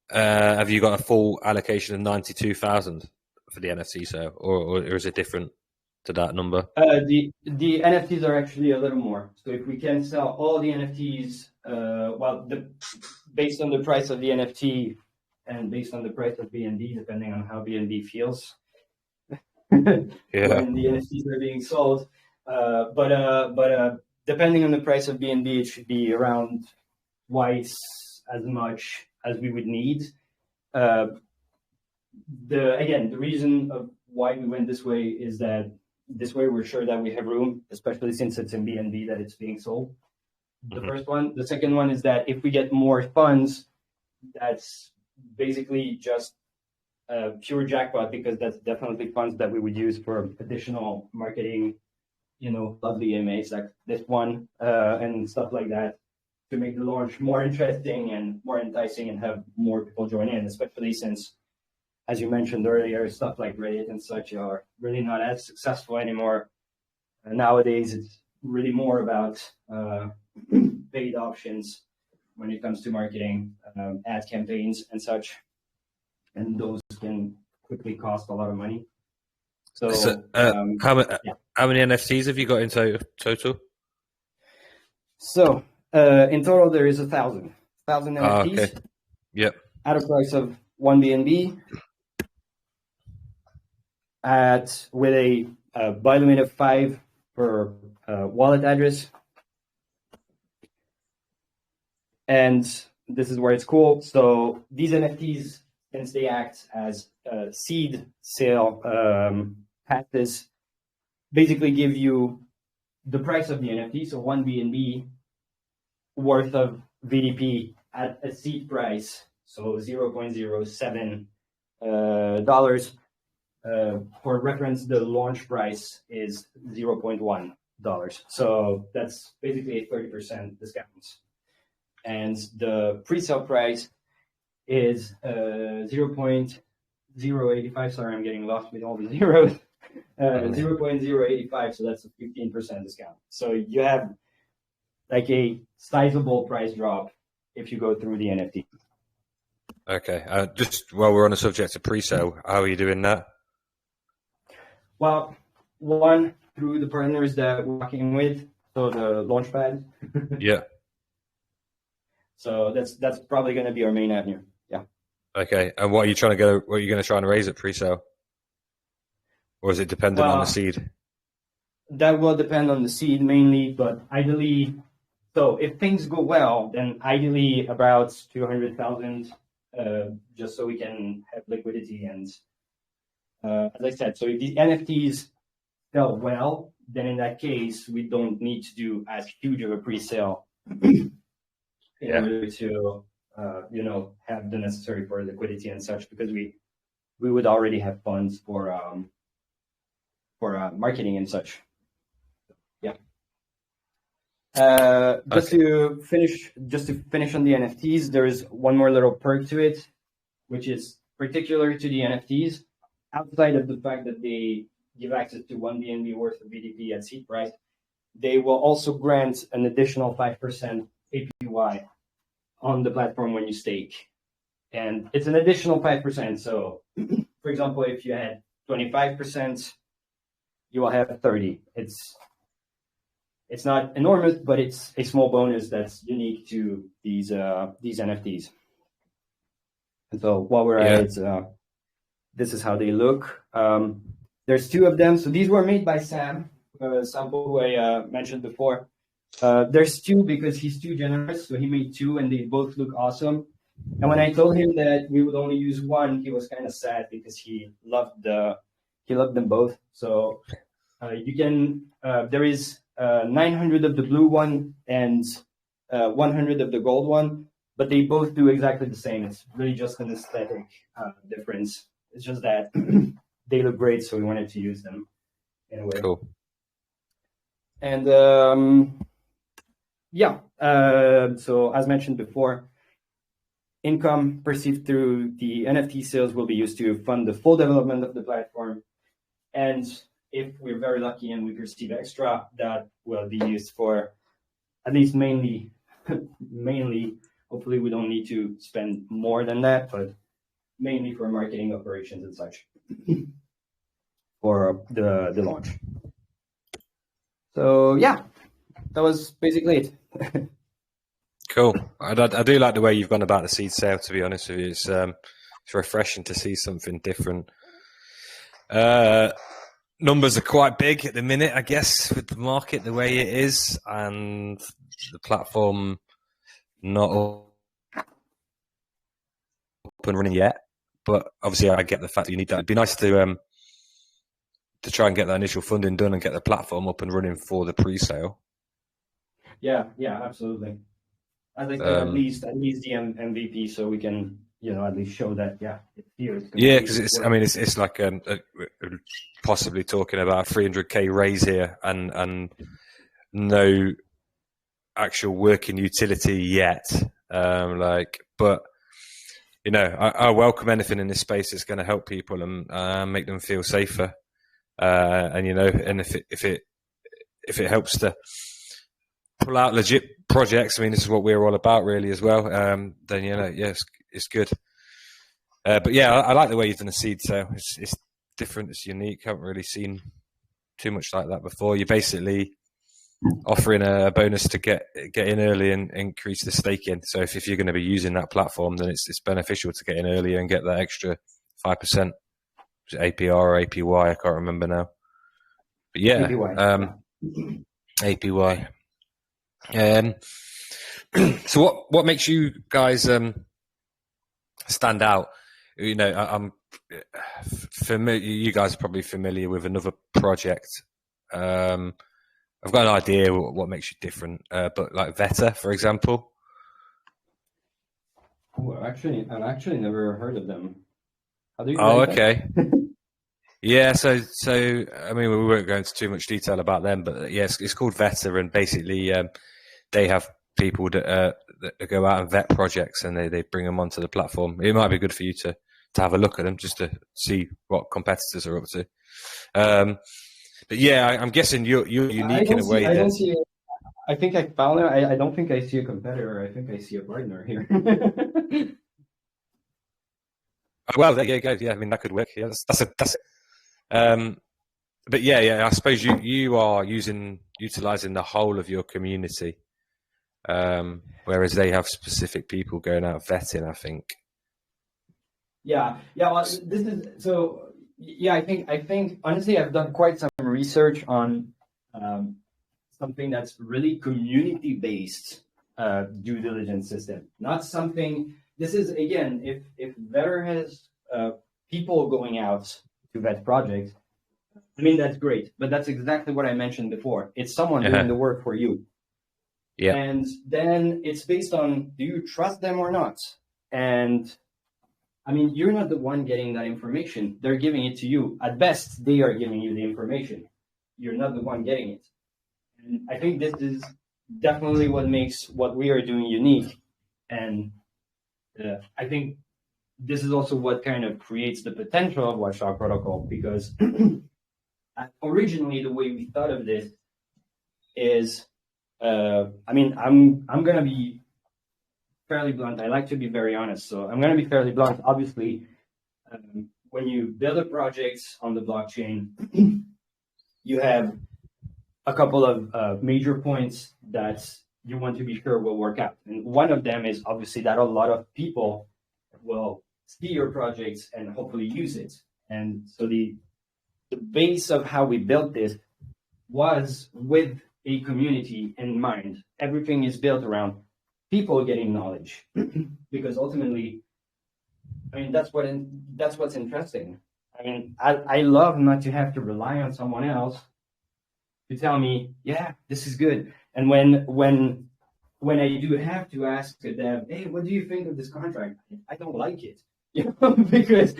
Have you got a full allocation of 92,000 for the NFT sale, or is it different to that number? The NFTs are actually a little more. So if we can sell all the NFTs, based on the price of the NFT and based on the price of BNB, depending on how BNB feels when the NFTs are being sold. But depending on the price of BNB, it should be around twice as much as we would need. The reason of why we went this way is that this way we're sure that we have room, especially since it's in BNB that it's being sold. The first one. The second one is that if we get more funds, that's basically just pure jackpot, because that's definitely funds that we would use for additional marketing, lovely images like this one and stuff like that, to make the launch more interesting and more enticing and have more people join in, especially since, as you mentioned earlier, stuff like Reddit and such are really not as successful anymore. Nowadays, it's really more about paid options when it comes to marketing, ad campaigns and such. And those can quickly cost a lot of money. So, how many NFTs have you got in total? So, in total, there is 1,000 NFTs. Okay. Yep. At a price of 1 BNB, with a buy limit of 5 per wallet address. And this is where it's cool. So these NFTs, since they act as seed sale passes, basically give you the price of the NFT, so 1 BNB worth of VDP at a seed price, so $0.07 dollars. For reference, the launch price is $0.1. So that's basically a 30% discount. And the pre-sale price is 0.085. Sorry, I'm getting lost with all the zeros. 0.085, so that's a 15% discount. So you have like a sizable price drop if you go through the NFT. Okay. Just while we're on the subject of pre-sale, how are you doing that? Well, one, through the partners that we're working with, so the Launchpad. Yeah. So that's probably going to be our main avenue. Yeah. Okay. And what are you going to try and raise at pre-sale? Or is it dependent on the seed? That will depend on the seed mainly, but ideally, so if things go well, then ideally about 200,000, just so we can have liquidity. And as I said, so if the NFTs sell well, then in that case, we don't need to do as huge of a pre-sale in order to, have the necessary for liquidity and such, because we would already have funds for marketing and such. Yeah. Just to finish on the NFTs, there is one more little perk to it, which is particular to the NFTs. Outside of the fact that they give access to 1 BNB worth of VDP at seed price, they will also grant an additional 5% APY on the platform when you stake. And it's an additional 5%. So, for example, if you had 25%, you will have 30. It's not enormous, but it's a small bonus that's unique to these NFTs. And so while we're at it, this is how they look. There's 2 of them. So these were made by Sam, who I mentioned before. There's 2 because he's too generous. So he made 2 and they both look awesome. And when I told him that we would only use 1, he was kind of sad because he loved them both. So you can, there is 900 of the blue one and 100 of the gold one, but they both do exactly the same. It's really just an aesthetic difference. It's just that they look great, so we wanted to use them in a way. Cool. And so as mentioned before, income perceived through the NFT sales will be used to fund the full development of the platform. And if we're very lucky and we receive extra, that will be used for at least mainly, hopefully we don't need to spend more than that, but mainly for marketing operations and such for the launch. So yeah, that was basically it. Cool. I do like the way you've gone about the seed sale, to be honest with you. It's refreshing to see something different. Numbers are quite big at the minute, I guess, with the market the way it is, and the platform not up and running yet. But obviously, I get the fact that you need that. It'd be nice to try and get that initial funding done and get the platform up and running for the pre-sale. Yeah, absolutely. As I said, at least the MVP, so we can, at least show that, it's here. Yeah, because it's like possibly talking about a 300K raise here and no actual working utility yet. But you know, I welcome anything in this space that's going to help people and make them feel safer. And you know, and if it helps to pull out legit projects, I mean, this is what we're all about, really, as well. Then you know, yes, it's good. But yeah, I like the way you've done a seed sale. It's different, it's unique. I haven't really seen too much like that before. You're basically offering a bonus to get in early and increase the staking. So if you're going to be using that platform, then it's beneficial to get in early and get that extra 5%. APR or APY, I can't remember now. But yeah, APY. So what makes you guys stand out? You know, I'm familiar. You guys are probably familiar with another project. I've got an idea what makes you different, but like Veta, for example. Oh, I've actually never heard of them. How do you okay. Yeah, so I mean, we won't go into too much detail about them, but yes, it's called Veta, and basically they have people that go out and vet projects, and they bring them onto the platform. It might be good for you to have a look at them just to see what competitors are up to. But yeah, I'm guessing you're unique in a way. I think I found it. I don't think I see a competitor. I think I see a partner here. Well, there you go. Yeah, I mean, that could work. Yeah, that's it. But yeah, I suppose you are utilizing the whole of your community, whereas they have specific people going out vetting, I think. Yeah. Well, this is so. Yeah, I think honestly, I've done quite some research on something that's really community-based due diligence system. Not something. This is again, if Vetter has people going out to vet projects, I mean that's great. But that's exactly what I mentioned before. It's someone doing the work for you. Yeah. And then it's based on, do you trust them or not? And I mean, you're not the one getting that information. They're giving it to you. At best, they are giving you the information. You're not the one getting it. And I think this is definitely what makes what we are doing unique. And I think this is also what kind of creates the potential of Watchdog Protocol, because originally the way we thought of this is, I mean, I'm going to be fairly blunt. I like to be very honest, so I'm going to be fairly blunt. Obviously, when you build a project on the blockchain, you have a couple of major points that you want to be sure will work out. And one of them is obviously that a lot of people will see your projects and hopefully use it. And so the base of how we built this was with a community in mind. Everything is built around people getting knowledge, because ultimately, I mean, that's what's interesting. I mean, I love not to have to rely on someone else to tell me, yeah, this is good. And when I do have to ask a dev, hey, what do you think of this contract? I don't like it, you know, because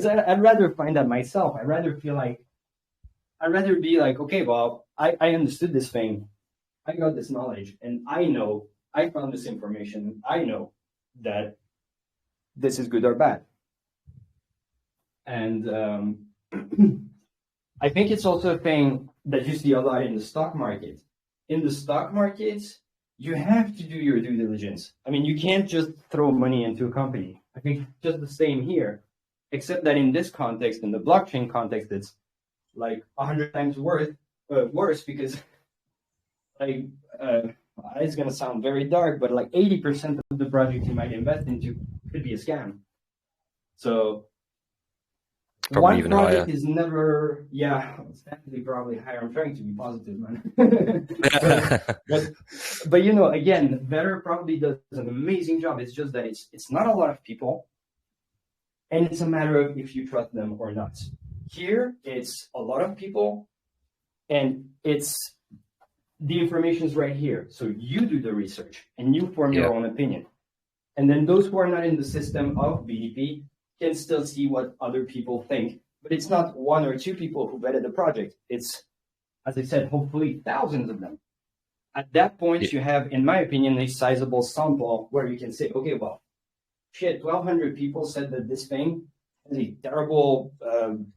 I'd rather find that myself. I'd rather be like, okay, well, I understood this thing, I got this knowledge, and I know I found this information. I know that this is good or bad. And I think it's also a thing that you see a lot in the stock market. In the stock market, you have to do your due diligence. I mean, you can't just throw money into a company. I think just the same here, except that in this context, in the blockchain context, it's like 100 times worse, because like it's going to sound very dark, but like 80% of the project you might invest into could be a scam. So probably one even project higher. is never, it's definitely probably higher. I'm trying to be positive, man. but you know, again, Vetter probably does an amazing job. It's just that it's not a lot of people, and it's a matter of if you trust them or not. Here, it's a lot of people, and it's the information is right here. So you do the research and you form your own opinion. And then those who are not in the system of BDP can still see what other people think. But it's not one or two people who vetted the project. It's, as I said, hopefully thousands of them. at that point, you have, in my opinion, a sizable sample where you can say, okay, well, shit, 1,200 people said that this thing is a terrible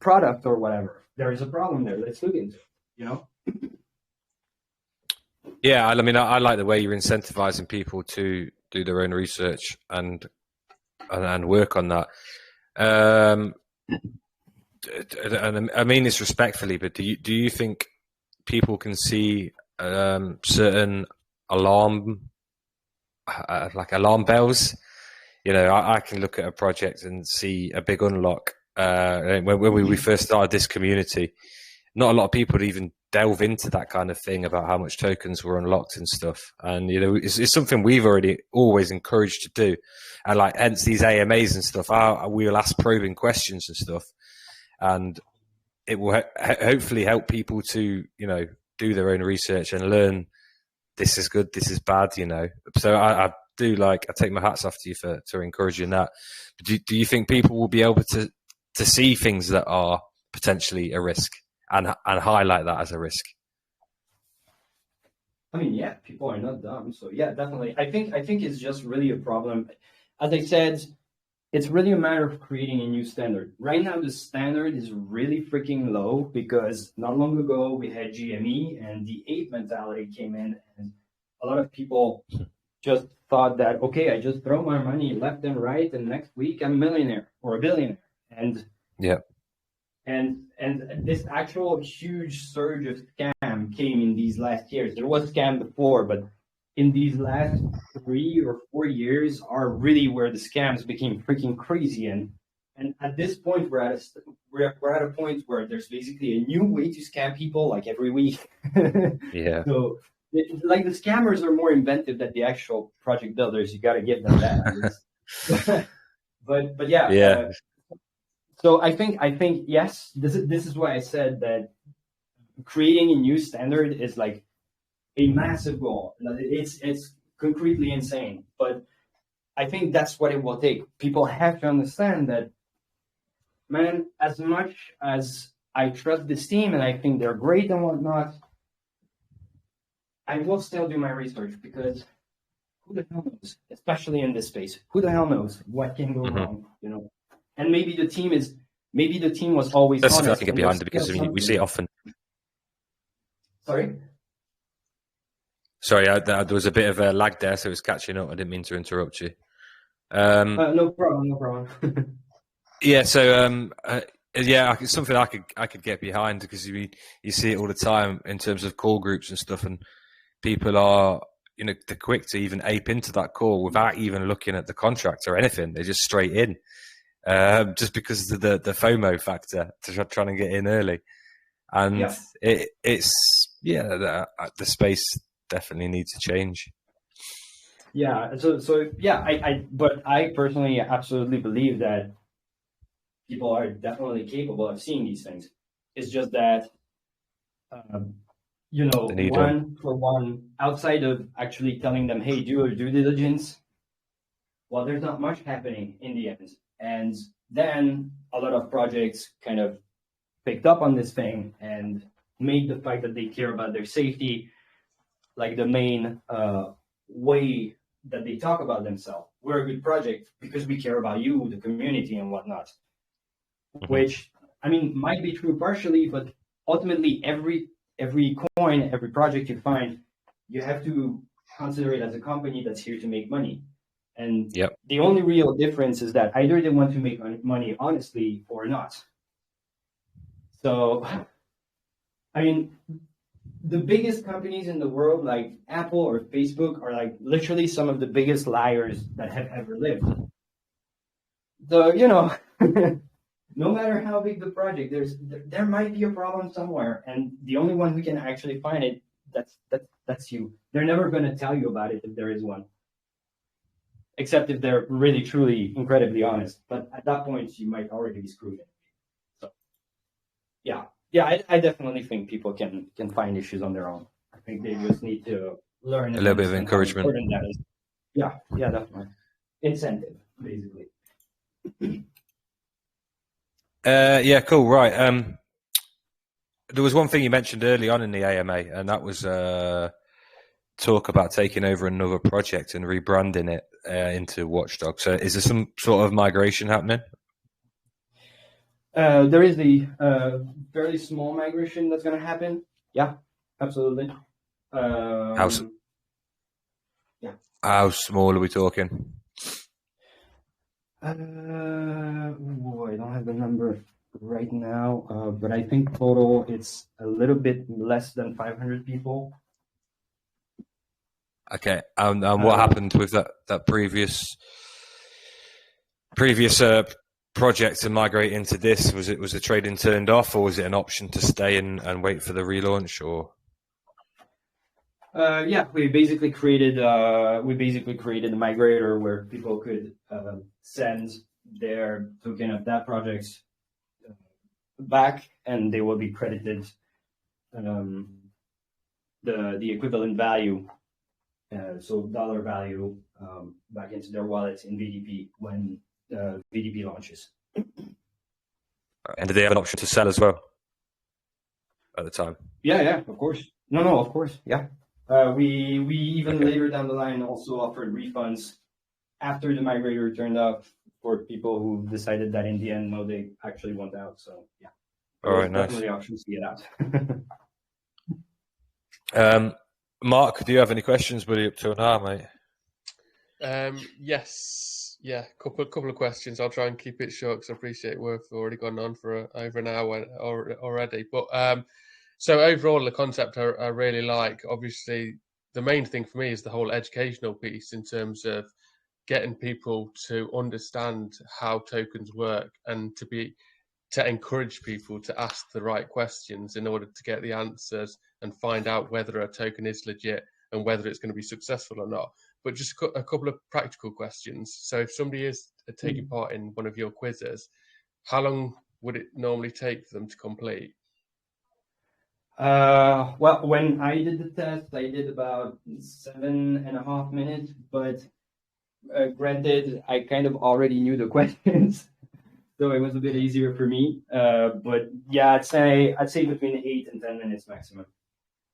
product or whatever. There is a problem there. Let's look into it, you know? Yeah, I mean, I like the way you're incentivizing people to do their own research and work on that. And I mean this respectfully, but do you think people can see certain alarm bells? You know, I can look at a project and see a big unlock. When we first started this community, not a lot of people would even delve into that kind of thing about how much tokens were unlocked and stuff. And, you know, it's something we've already always encouraged to do. And like, hence these AMAs and stuff, we will ask probing questions and stuff. And it will hopefully help people to, you know, do their own research and learn this is good, this is bad, you know. So I take my hats off to you for encouraging that. But do you think people will be able to see things that are potentially a risk and highlight that as a risk? I mean, yeah, people are not dumb. So yeah, definitely. I think it's just really a problem. As I said, it's really a matter of creating a new standard. Right now, the standard is really freaking low because not long ago we had GME and the ape mentality came in, and a lot of people just thought that, okay, I just throw my money left and right, and next week I'm a millionaire or a billionaire. And yeah. And this actual huge surge of scam came in these last years. There was scam before, but in these last 3 or 4 years are really where the scams became freaking crazy. And at this point, we're at a point where there's basically a new way to scam people like every week. Yeah. So like the scammers are more inventive than the actual project builders. You got to give them that. but yeah. Yeah. So I think yes, this is why I said that creating a new standard is like a massive goal. It's concretely insane, but I think that's what it will take. People have to understand that, man, as much as I trust this team and I think they're great and whatnot, I will still do my research because who the hell knows, especially in this space, who the hell knows what can go wrong, you know? And maybe the team was always That's honest. something I can get behind because we see it often. Sorry, there was a bit of a lag there, so it was catching up. I didn't mean to interrupt you. no problem. Yeah, so it's something I could get behind because you see it all the time in terms of call groups and stuff, and people are, you know, they're quick to even ape into that call without even looking at the contract or anything. They're just straight in. Just because of the FOMO factor to trying to get in early, and the space definitely needs to change. Yeah, so yeah, but I personally absolutely believe that people are definitely capable of seeing these things. It's just that, you know, one outside of actually telling them, hey, do your due diligence. Well, there's not much happening in the end. And then a lot of projects kind of picked up on this thing and made the fact that they care about their safety like the main way that they talk about themselves. We're a good project because we care about you, the community, and whatnot. Which, I mean, might be true partially, but ultimately every coin, every project you find, you have to consider it as a company that's here to make money. And the only real difference is that either they want to make money honestly or not. So, I mean, the biggest companies in the world, like Apple or Facebook, are like literally some of the biggest liars that have ever lived. So, you know, no matter how big the project, there might be a problem somewhere, and the only one who can actually find it, that's you. They're never going to tell you about it if there is one. Except if they're really, truly, incredibly honest. But at that point, you might already be screwed. So, yeah, I definitely think people can find issues on their own. I think they just need to learn a little bit of encouragement. Yeah, definitely. Incentive, basically. Yeah, cool. Right. There was one thing you mentioned early on in the AMA, and that was talk about taking over another project and rebranding it into Watchdog. So is there some sort of migration happening? There is a very small migration that's going to happen. Yeah, absolutely. How Yeah. How small are we talking? I don't have the number right now, but I think total it's a little bit less than 500 people. Okay, and what happened with that previous project to migrate into this? Was the trading turned off, or was it an option to stay and wait for the relaunch? Or yeah, we basically created a migrator where people could send their token of that project back, and they will be credited the equivalent value, so dollar value, back into their wallets in VDP when VDP launches. and did they have an option to sell as well at the time? Yeah, of course. No, of course, yeah. We even later down the line also offered refunds after the migrator turned off for people who decided that in the end, no, they actually want out. So yeah, all right, nice. Definitely options to get out. Mark, do you have any questions? What are you up to now, mate? Yes, yeah, couple of questions. I'll try and keep it short because I appreciate we've already gone on for over an hour already. But so overall, the concept I really like. Obviously, the main thing for me is the whole educational piece in terms of getting people to understand how tokens work and to encourage people to ask the right questions in order to get the answers and find out whether a token is legit and whether it's going to be successful or not. But just a couple of practical questions. So if somebody is taking part in one of your quizzes, how long would it normally take for them to complete? Well, when I did the test, I did about 7.5 minutes, but granted, I kind of already knew the questions, so it was a bit easier for me. But yeah, I'd say between 8 and 10 minutes maximum.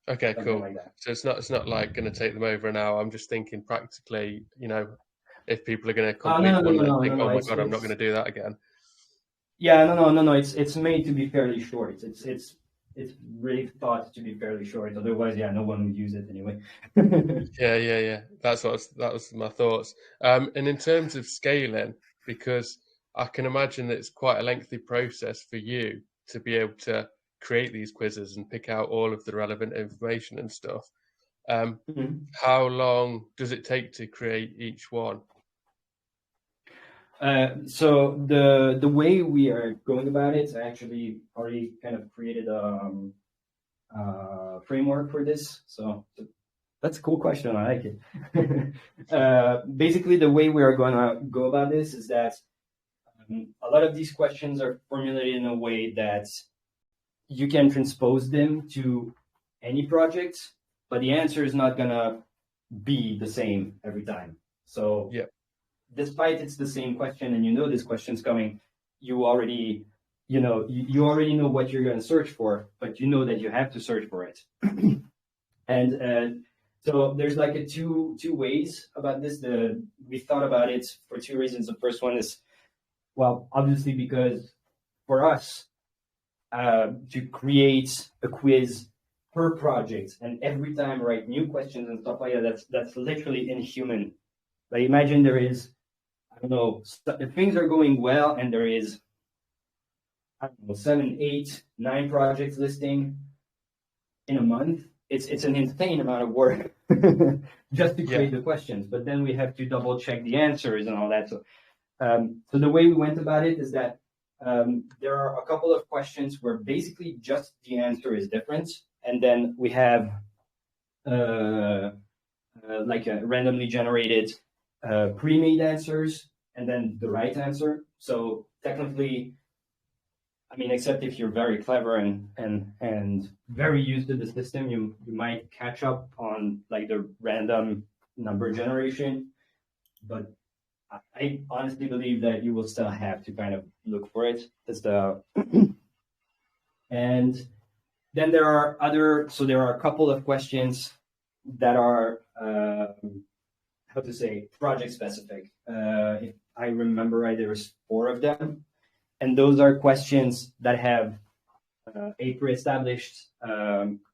Okay, Something cool. like that. So it's not like going to take them over an hour. I'm just thinking practically, if people are going to complete one, they think, oh my God, I'm not going to do that again. Yeah, no. It's made to be fairly short. It's really thought to be fairly short. Otherwise, yeah, no one would use it anyway. Yeah. That was my thoughts. And in terms of scaling, because I can imagine that it's quite a lengthy process for you to be able to create these quizzes and pick out all of the relevant information and stuff. How long does it take to create each one? So the way we are going about it, I actually already kind of created a framework for this. So that's a cool question. I like it. Basically, the way we are going to go about this is that a lot of these questions are formulated in a way that you can transpose them to any project, but the answer is not going to be the same every time. So yeah. Despite it's the same question and this question's coming, you already know what you're going to search for, but you know that you have to search for it. And so there's like two ways about this. We thought about it for two reasons. The first one is, well, obviously because for us to create a quiz per project and every time write new questions and stuff like that, that's literally inhuman. Like imagine there is, I don't know, if things are going well and there is, I don't know, 7, 8, 9 projects listing in a month, it's an insane amount of work just to create the questions. But then we have to double check the answers and all that. So, so the way we went about it is that there are a couple of questions where basically just the answer is different, and then we have like a randomly generated pre-made answers and then the right answer. So technically, I mean, except if you're very clever and very used to the system, you might catch up on like the random number generation. But I honestly believe that you will still have to kind of look for it. That's the and then there are a couple of questions that are how to say project specific. If I remember right, there was 4 of them, and those are questions that have a pre-established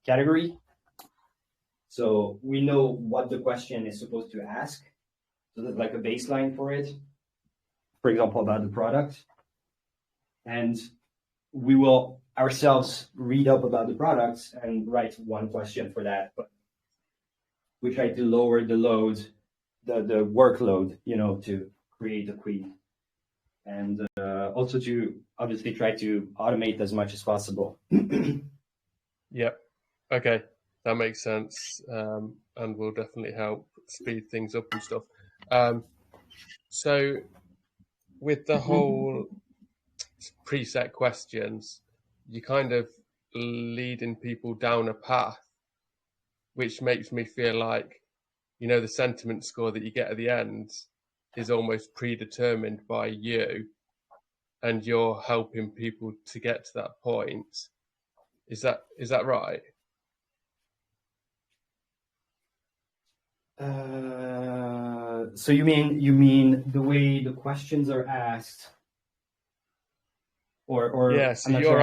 category. So we know what the question is supposed to ask. So there's like a baseline for it. For example, about the product. And we will ourselves read up about the products and write one question for that. But we try to lower the load, the workload, to create a query. And also to obviously try to automate as much as possible. Yep. Okay. That makes sense. And will definitely help speed things up and stuff. So with the whole preset questions, you kind of leading people down a path, which makes me feel like, the sentiment score that you get at the end is almost predetermined by you, and you're helping people to get to that point. Is that right? So you mean the way the questions are asked, or yeah? So you're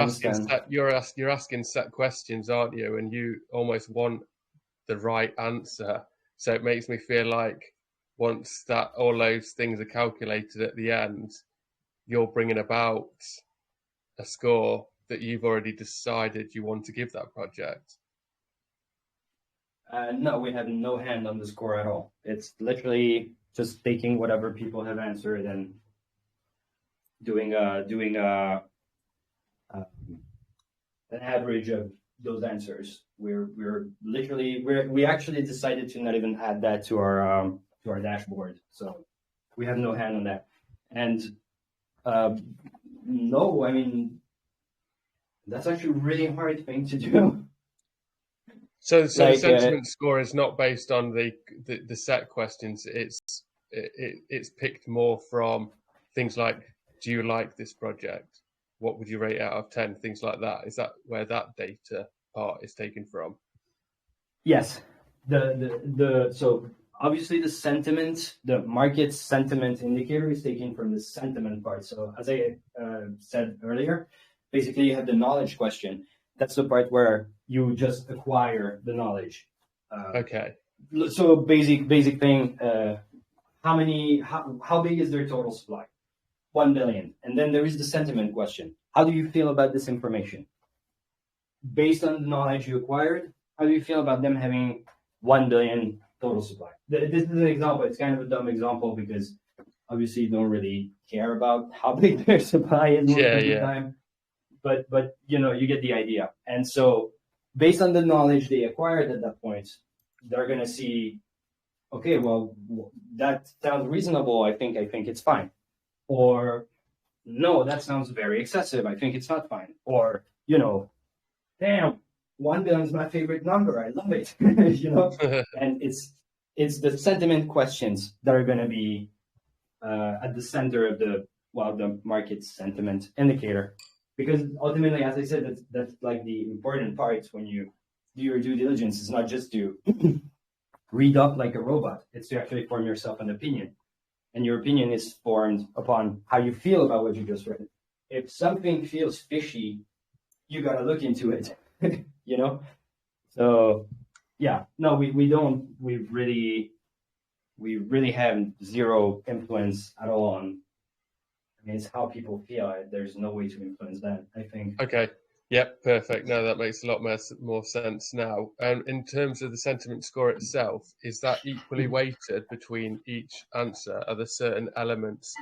you're asking set questions, aren't you? And you almost want the right answer. So it makes me feel like once that all those things are calculated at the end, you're bringing about a score that you've already decided you want to give that project. No, we have no hand on the score at all. It's literally just taking whatever people have answered and doing an average of those answers. We actually decided to not even add that to our dashboard, so we have no hand on that. And no, I mean, that's actually a really hard thing to do. So the sentiment score is not based on the set questions. It's picked more from things like, do you like this project? What would you rate out of 10? Things like that. Is that where that data part is taken from? Yes. So obviously the sentiment, the market sentiment indicator is taken from the sentiment part. So as I said earlier, basically you have the knowledge question. That's the part where you just acquire the knowledge. Okay. So basic thing. How big is their total supply? 1 billion. And then there is the sentiment question. How do you feel about this information? Based on the knowledge you acquired, how do you feel about them having 1 billion total supply? This is an example. It's kind of a dumb example because obviously you don't really care about how big their supply is most of the time. But you get the idea. And so based on the knowledge they acquired at that point, they're going to see, okay, well, that sounds reasonable. I think it's fine. Or no, that sounds very excessive. I think it's not fine. Or, damn, 1 billion is my favorite number. I love it. And it's the sentiment questions that are going to be at the center of the market sentiment indicator. Because ultimately, as I said, that's like the important part when you do your due diligence. It's not just to read up like a robot. It's to actually form yourself an opinion. And your opinion is formed upon how you feel about what you just read. If something feels fishy, you got to look into it, So, yeah, no, we don't. We really have zero influence at all on. It's how people feel. There's no way to influence that, I think. Okay. Yep. Perfect. No, that makes a lot more sense now. And in terms of the sentiment score itself, is that equally weighted between each answer? Are there certain elements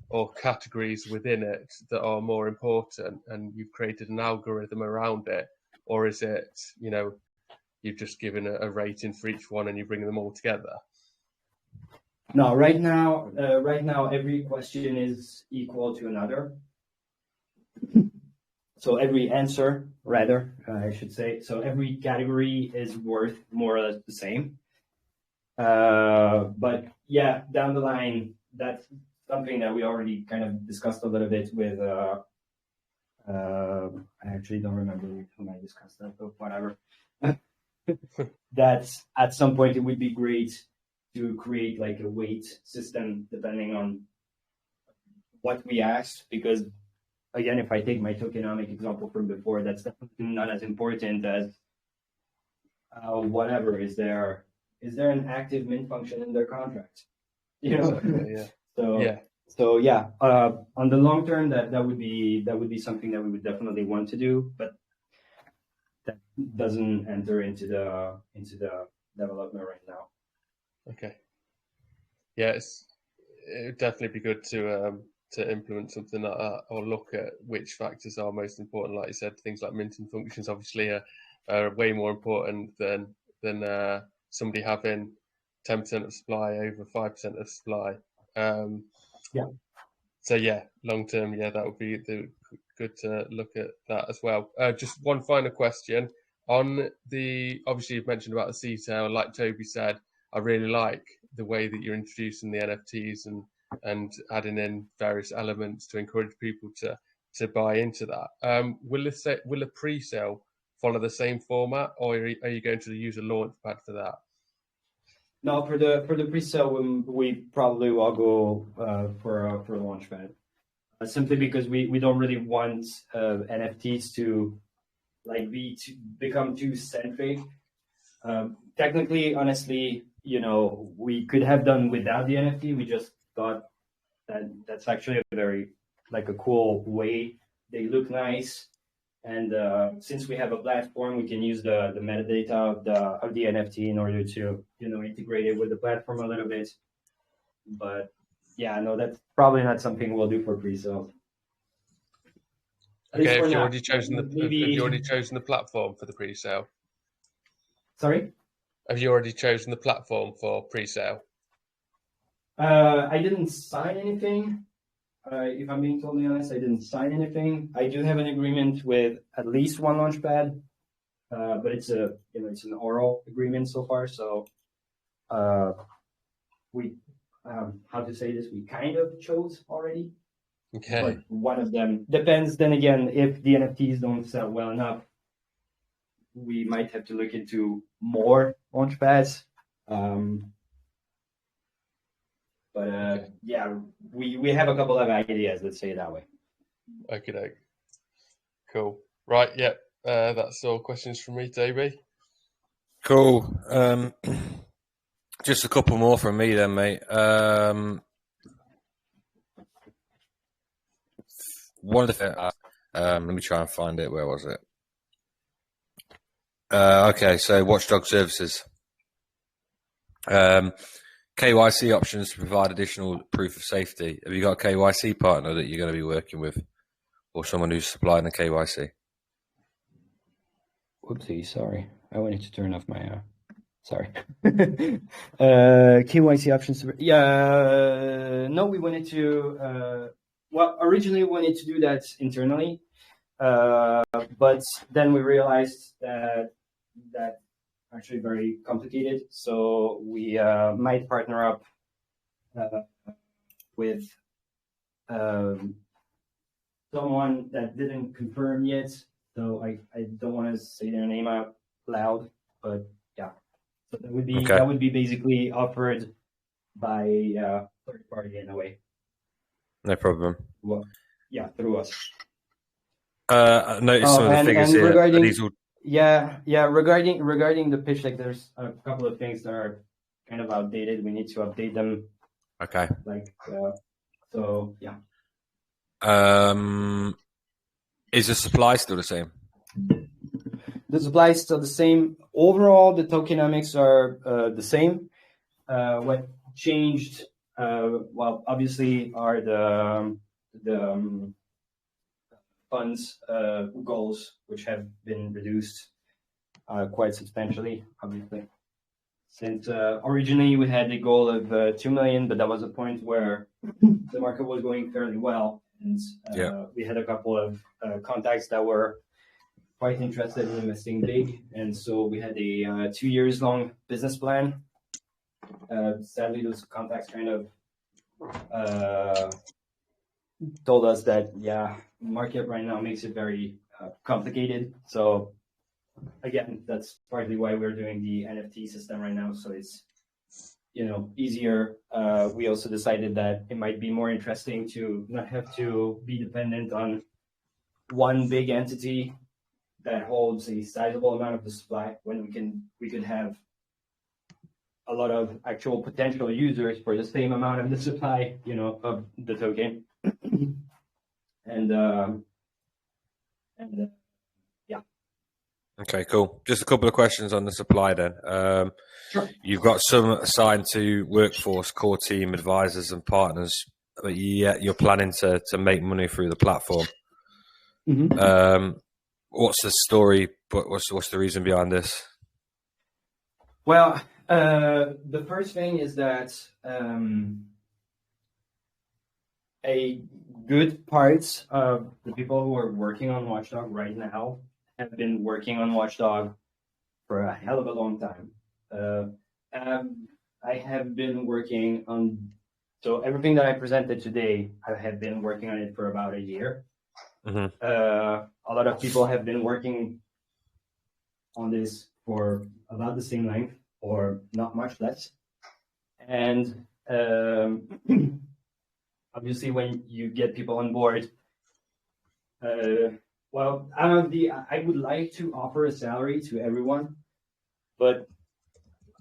or categories within it that are more important and you've created an algorithm around it? Or is it, you've just given a rating for each one and you bring them all together? No, right now, every question is equal to another. So every answer, rather, I should say. So every category is worth more or less the same. But yeah, down the line, that's something that we already kind of discussed a little bit with. I actually don't remember with whom I discussed that, but whatever. that at some point it would be great to create like a weight system depending on what we asked, because again, if I take my tokenomic example from before, that's definitely not as important as whatever is there an active mint function in their contract, you know? Exactly, yeah. So yeah, on the long term, that would be something that we would definitely want to do, but that doesn't enter into the development right now. Okay. Yeah, it would definitely be good to implement something like that, or look at which factors are most important. Like you said, things like minting functions obviously are way more important than somebody having 10% of supply over 5% of supply. Yeah. So yeah, long term, yeah, that would be good to look at that as well. Just one final question on obviously you've mentioned about the C-sale. Like Toby said, I really like the way that you're introducing the NFTs and adding in various elements to encourage people to buy into that. Will the pre-sale follow the same format, or are you going to use a launchpad for that? No, for the pre-sale, we probably will go for a launchpad, simply because we don't really want NFTs to like become too centric. Technically, honestly, we could have done without the NFT. We just thought that that's actually a very like a cool way. They look nice. And since we have a platform, we can use the metadata of the NFT in order to integrate it with the platform a little bit. But yeah, no, that's probably not something we'll do for pre-sale. Okay, have you already chosen the platform for the pre-sale? Sorry? Have you already chosen the platform for pre-sale? I didn't sign anything. If I'm being totally honest, I didn't sign anything. I do have an agreement with at least one launchpad, but it's an oral agreement so far. So we how to say this? We kind of chose already. Okay. But one of them depends. Then again, if the NFTs don't sell well enough, we might have to look into more launchpads. But okay. Yeah, we have a couple of ideas, let's say it that way. Okay, cool. Right, yeah, that's all questions from me, Toby. Cool. Just a couple more from me then, mate. One of the let me try and find it. Where was it? Okay, so Watchdog Services. KYC options to provide additional proof of safety. Have you got a KYC partner that you're going to be working with, or someone who's supplying the KYC? Whoopsie, sorry. I wanted to turn off my sorry. KYC options. Yeah, no, we wanted to. Well, originally we wanted to do that internally, but then we realized that actually very complicated. So we might partner up with someone that didn't confirm yet. So I don't want to say their name out loud, but yeah. So that would be okay. That would be basically offered by third party in a way. No problem. Well, yeah, through us. I noticed some of the figures here. Regarding, regarding the pitch deck, there's a couple of things that are kind of outdated. We need to update them. Okay. So yeah. Is the supply still the same? The supply is still the same. Overall, the tokenomics are the same. What changed, well, obviously, are the funds goals, which have been reduced quite substantially, obviously. Since originally we had the goal of 2 million, but that was a point where the market was going fairly well. And we had a couple of contacts that were quite interested in investing big. And so we had a 2 years long business plan. Sadly, those contacts kind of told us that, market right now makes it very complicated. So again, that's partly why we're doing the NFT system right now. So it's, easier. We also decided that it might be more interesting to not have to be dependent on one big entity that holds a sizable amount of the supply, when we could have a lot of actual potential users for the same amount of the supply, of the token. and yeah. Okay, cool. Just a couple of questions on the supply then. Sure. You've got some assigned to workforce, core team, advisors, and partners, but you're planning to make money through the platform. Mm-hmm. What's the story? What's the reason behind this? Well, the first thing is that a good part of the people who are working on Watchdog right now have been working on Watchdog for a hell of a long time. I have been working on, so everything that I presented today, I have been working on it for about a year. Mm-hmm. A lot of people have been working on this for about the same length, or not much less. And obviously, when you get people on board, well, I would like to offer a salary to everyone, but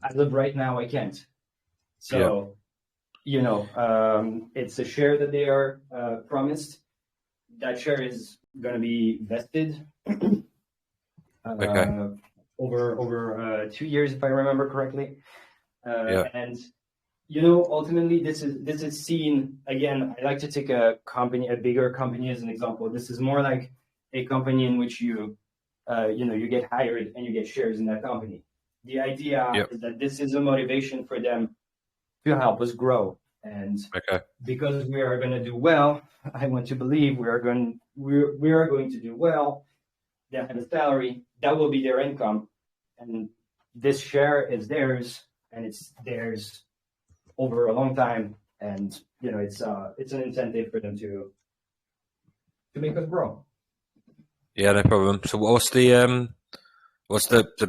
as of right now, I can't. So, it's a share that they are promised. That share is going to be vested over 2 years, if I remember correctly. And ultimately, this is seen again. I like to take a bigger company as an example. This is more like a company in which you get hired and you get shares in that company. The idea is that this is a motivation for them to help us grow. And because we are going to do well, I want to believe we are going to do well. They have a salary that will be their income, and this share is theirs, and it's theirs over a long time. And it's an incentive for them to make us grow. Yeah, no problem. So what's the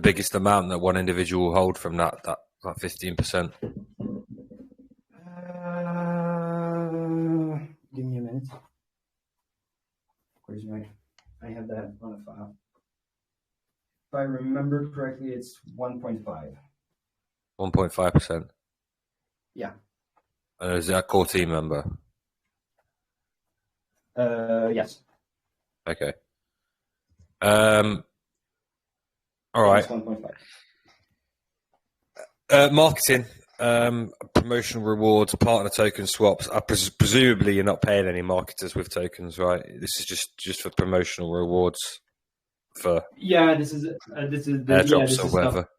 biggest amount that one individual will hold from that 15%? Give me a minute. Where's I have that on a file. If I remember correctly, it's 1.5. 1.5%. Yeah. Is that a core team member? Yes. Okay. All right. 1.5. Marketing, promotional rewards, partner token swaps. Presumably, you're not paying any marketers with tokens, right? This is just for promotional rewards. This is airdrops or whatever.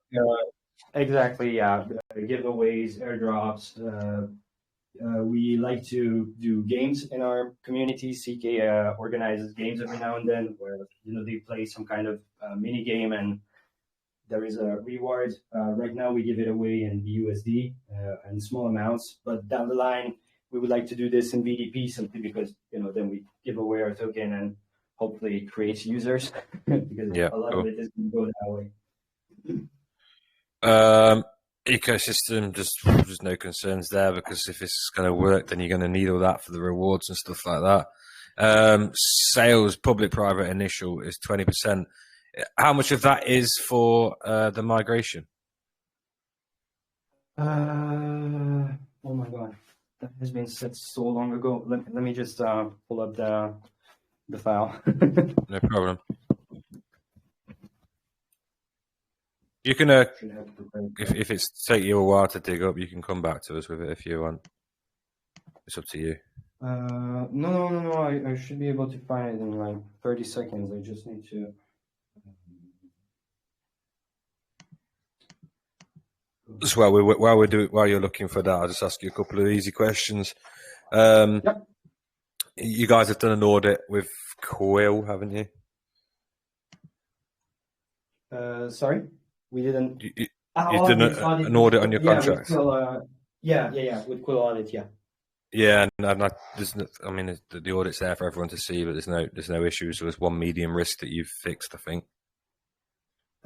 Exactly. Yeah. Giveaways, airdrops. We like to do games in our community. CK organizes games every now and then where they play some kind of mini game and there is a reward. Right now we give it away in USD and small amounts, but down the line we would like to do this in BDP simply because then we give away our token and hopefully it creates users because a lot of it is going to go that way. Ecosystem, there's no concerns there because if it's going to work, then you're going to need all that for the rewards and stuff like that. Sales, public-private initial is 20%. How much of that is for the migration? Oh my god, that has been said so long ago. Let me just pull up the file. No problem. You can, if it's take you a while to dig up, you can come back to us with it if you want. It's up to you. No. I should be able to find it in like 30 seconds. I just need to. Just while you're looking for that, I'll just ask you a couple of easy questions. Yep. You guys have done an audit with Quill, haven't you? Sorry, we didn't. You've done an audit on your contracts. With Quill audit, yeah. Yeah, and the audit's there for everyone to see, but there's no issues. There's one medium risk that you've fixed, I think.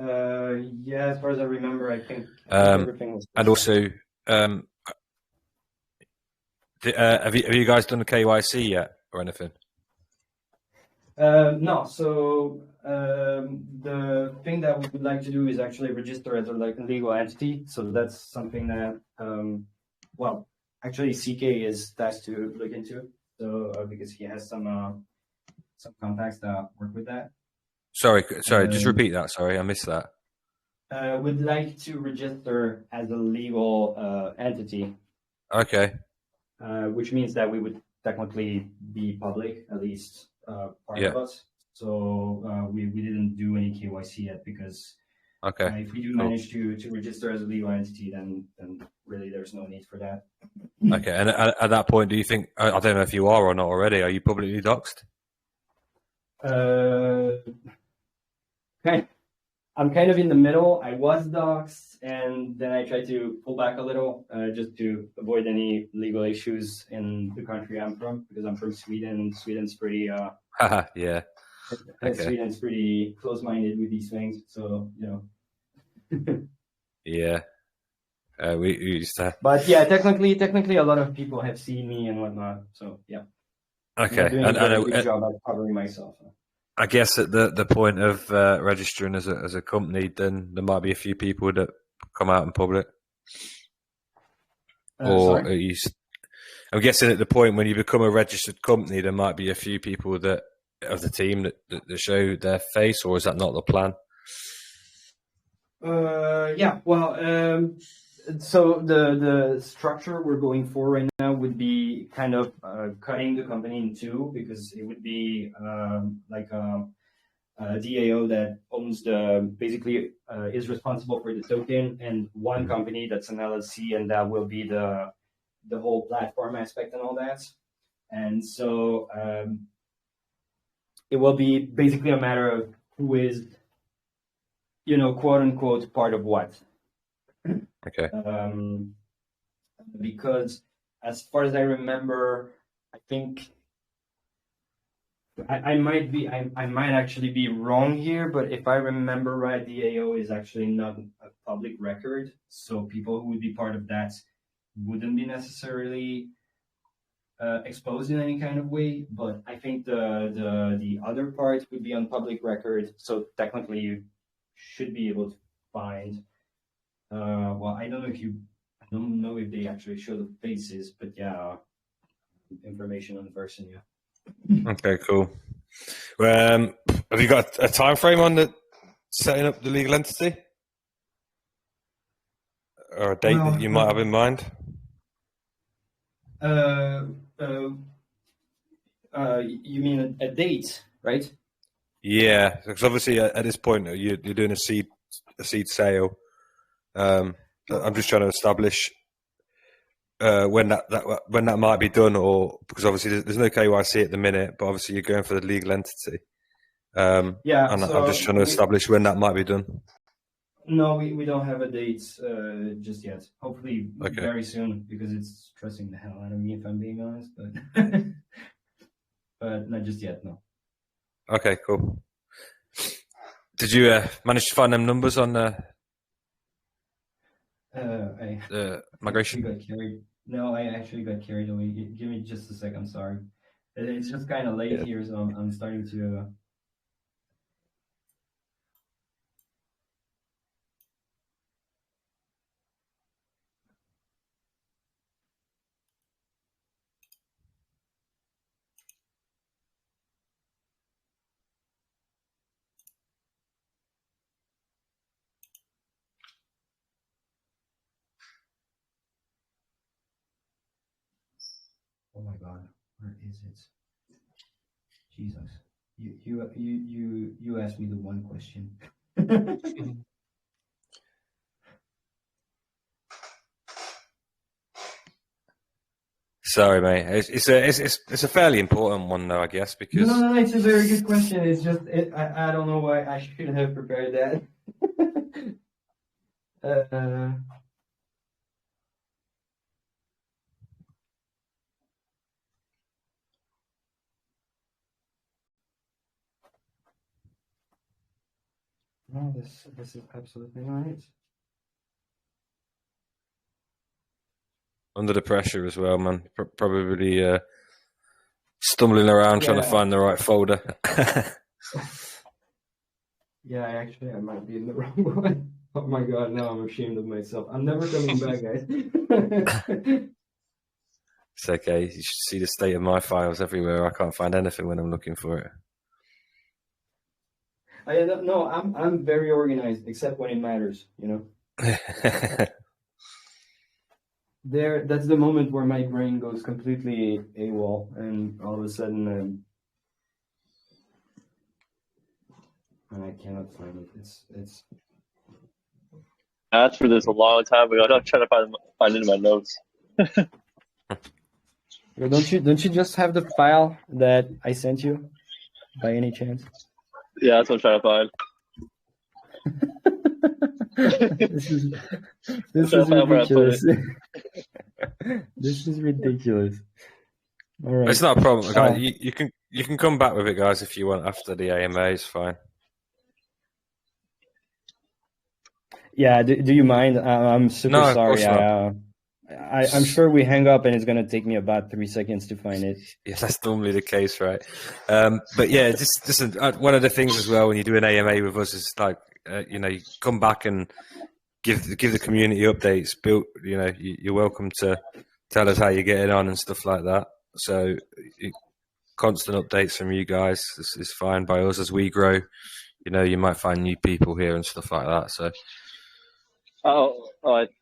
Yeah, as far as I remember, I think everything was. And also, have you guys done the KYC yet or anything? No. So the thing that we would like to do is actually register as a legal entity. So that's something that, well, actually CK is tasked to look into. So because he has some contacts that work with that. Sorry, just repeat that. Sorry, I missed that. Would like to register as a legal entity. Okay. Which means that we would technically be public, at least part of us. So we didn't do any KYC yet because if we do manage to register as a legal entity, then really there's no need for that. Okay, and at that point, do you think, I don't know if you are or not already, are you publicly doxed? I'm kind of in the middle. I was doxed, and then I tried to pull back a little just to avoid any legal issues in the country I'm from, because I'm from Sweden. Sweden's pretty yeah. Okay. Sweden's pretty close-minded with these things, so yeah. We used to. But yeah, technically, a lot of people have seen me and whatnot. So yeah. Okay. I'm doing a very good job at covering myself. I guess at the point of registering as a company, then there might be a few people that come out in public. Or at least, I'm guessing at the point when you become a registered company, there might be a few people that of the team that show their face, or is that not the plan? Yeah. Well, so the structure we're going for right now would be kind of cutting the company in two, because it would be like a DAO that owns basically is responsible for the token, and one company that's an LLC, and that will be the whole platform aspect and all that. And so it will be basically a matter of who is, quote unquote, part of what. Okay. Because as far as I remember, I think I might actually be wrong here, but if I remember right, DAO is actually not a public record, so people who would be part of that wouldn't be necessarily exposed in any kind of way. But I think the other part would be on public record, so technically you should be able to find. Well, I don't know if they actually show the faces, but yeah, information on the person, yeah. Okay, cool. Have you got a time frame on the setting up the legal entity, or a date that you might have in mind? You mean a date, right? Yeah, because obviously at this point you're doing a seed sale. I'm just trying to establish when that might be done, or because obviously there's no KYC at the minute, but obviously you're going for the legal entity. Yeah, and so I'm just trying to establish when that might be done. No, we don't have a date just yet. Hopefully very soon, because it's stressing the hell out of me, if I'm being honest. But but not just yet, no. Okay, cool. Did you manage to find them numbers on the migration? Got carried. No, I actually got carried away. Give me just a sec. I'm sorry. It's just kind of late here, so I'm starting to. Oh my God, where is it? Jesus, you asked me the one question. Sorry, mate. It's a fairly important one, though, I guess, because No, it's a very good question. It's just I don't know why I should have prepared that. No, this is absolutely right. Under the pressure as well, man. Probably stumbling around trying to Yeah. find the right folder. Yeah, actually, I might be in the wrong one. Oh my god, now I'm ashamed of myself. I'm never coming back, guys. It's okay. You should see the state of my files everywhere. I can't find anything when I'm looking for it. No, I'm very organized, except when it matters, you know. That's the moment where my brain goes completely AWOL, and all of a sudden, and I cannot find it. It's. I asked for this a long time ago. I'm trying to find it in my notes. Don't you just have the file that I sent you, by any chance? Yeah, that's what I'm trying to find. This is ridiculous. This is ridiculous. All right. It's not a problem, guys. You can come back with it, guys, if you want after the AMA. It's fine. Yeah. Do you mind? I'm super sorry. I'm sure we hang up and it's gonna take me about 3 seconds to find it. Yeah, that's normally the case, right? But yeah, just one of the things as well when you do an AMA with us is like, you come back and give the community updates. You're welcome to tell us how you're getting on and stuff like that. So constant updates from you guys is fine by us as we grow. You might find new people here and stuff like that. So. Let's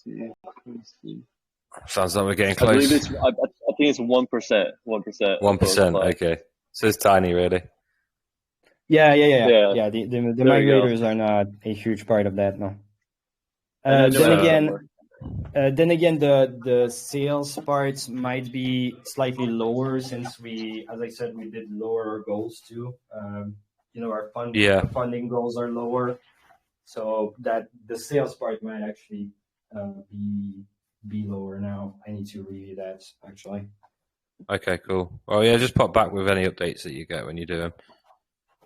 see. Sounds like we're getting close. I think it's 1%. 1%. 1%. Okay, so it's tiny, really. Yeah. The migrators are not a huge part of that, no. Then again, the sales parts might be slightly lower since as I said, we did lower our goals too. Our funding goals are lower, so that the sales part might actually be lower now. I need to review that actually. Okay, cool. Well, yeah, just pop back with any updates that you get when you do them.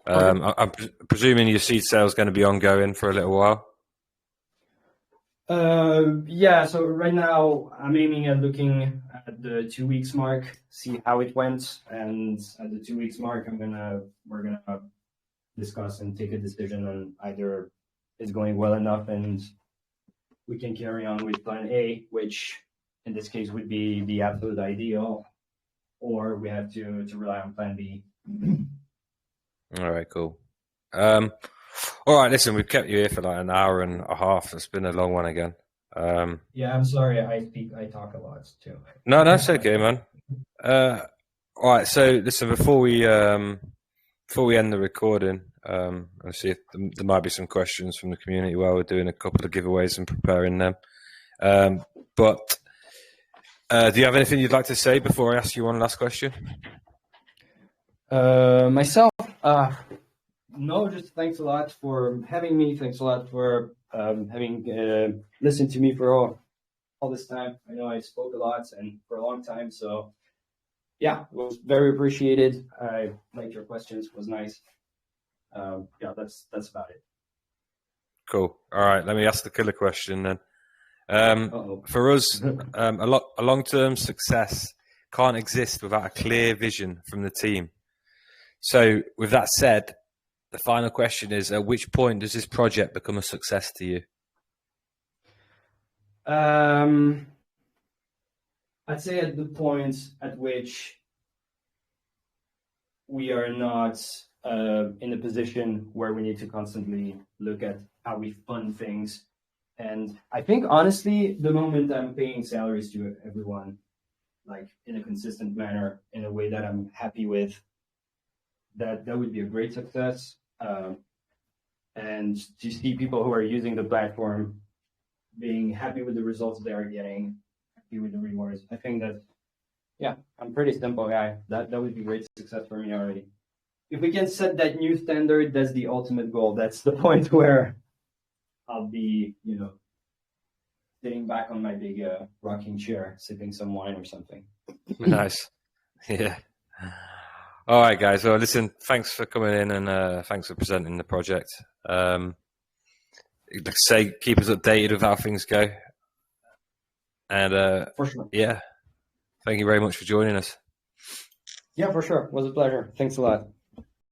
Okay. I'm presuming your seed sale is going to be ongoing for a little while. Yeah. So right now I'm aiming at looking at the 2 weeks mark, see how it went, and at the 2 weeks mark, we're gonna discuss and take a decision on either it's going well enough and we can carry on with plan A, which in this case would be the absolute ideal, or we have to rely on plan B. All right, cool. All right, listen, we've kept you here for like an hour and a half. It's been a long one again. Yeah, I'm sorry. I talk a lot too. No, that's okay, man. All right, so listen, before we end the recording, I'll see if there might be some questions from the community while we're doing a couple of giveaways and preparing them. But do you have anything you'd like to say before I ask you one last question? Myself, no, just thanks a lot for having me. Thanks a lot for having listened to me for all this time. I know I spoke a lot and for a long time, so yeah, it was very appreciated. I liked your questions. It was nice. Yeah, that's about it. Cool. All right, let me ask the killer question then. For us, a long-term success can't exist without a clear vision from the team. So with that said, the final question is, at which point does this project become a success to you? I'd say at the point at which we are not in a position where we need to constantly look at how we fund things. And I think, honestly, the moment I'm paying salaries to everyone, like in a consistent manner, in a way that I'm happy with, that would be a great success. And to see people who are using the platform being happy with the results they are getting, happy with the rewards, I think that, yeah, I'm a pretty simple guy. That would be great success for me already. If we can set that new standard, that's the ultimate goal. That's the point where I'll be, sitting back on my big rocking chair, sipping some wine or something. Nice. Yeah. All right, guys. Well, listen, thanks for coming in and thanks for presenting the project. Like I say, keep us updated with how things go. And For sure. yeah, thank you very much for joining us. Yeah, for sure. It was a pleasure. Thanks a lot.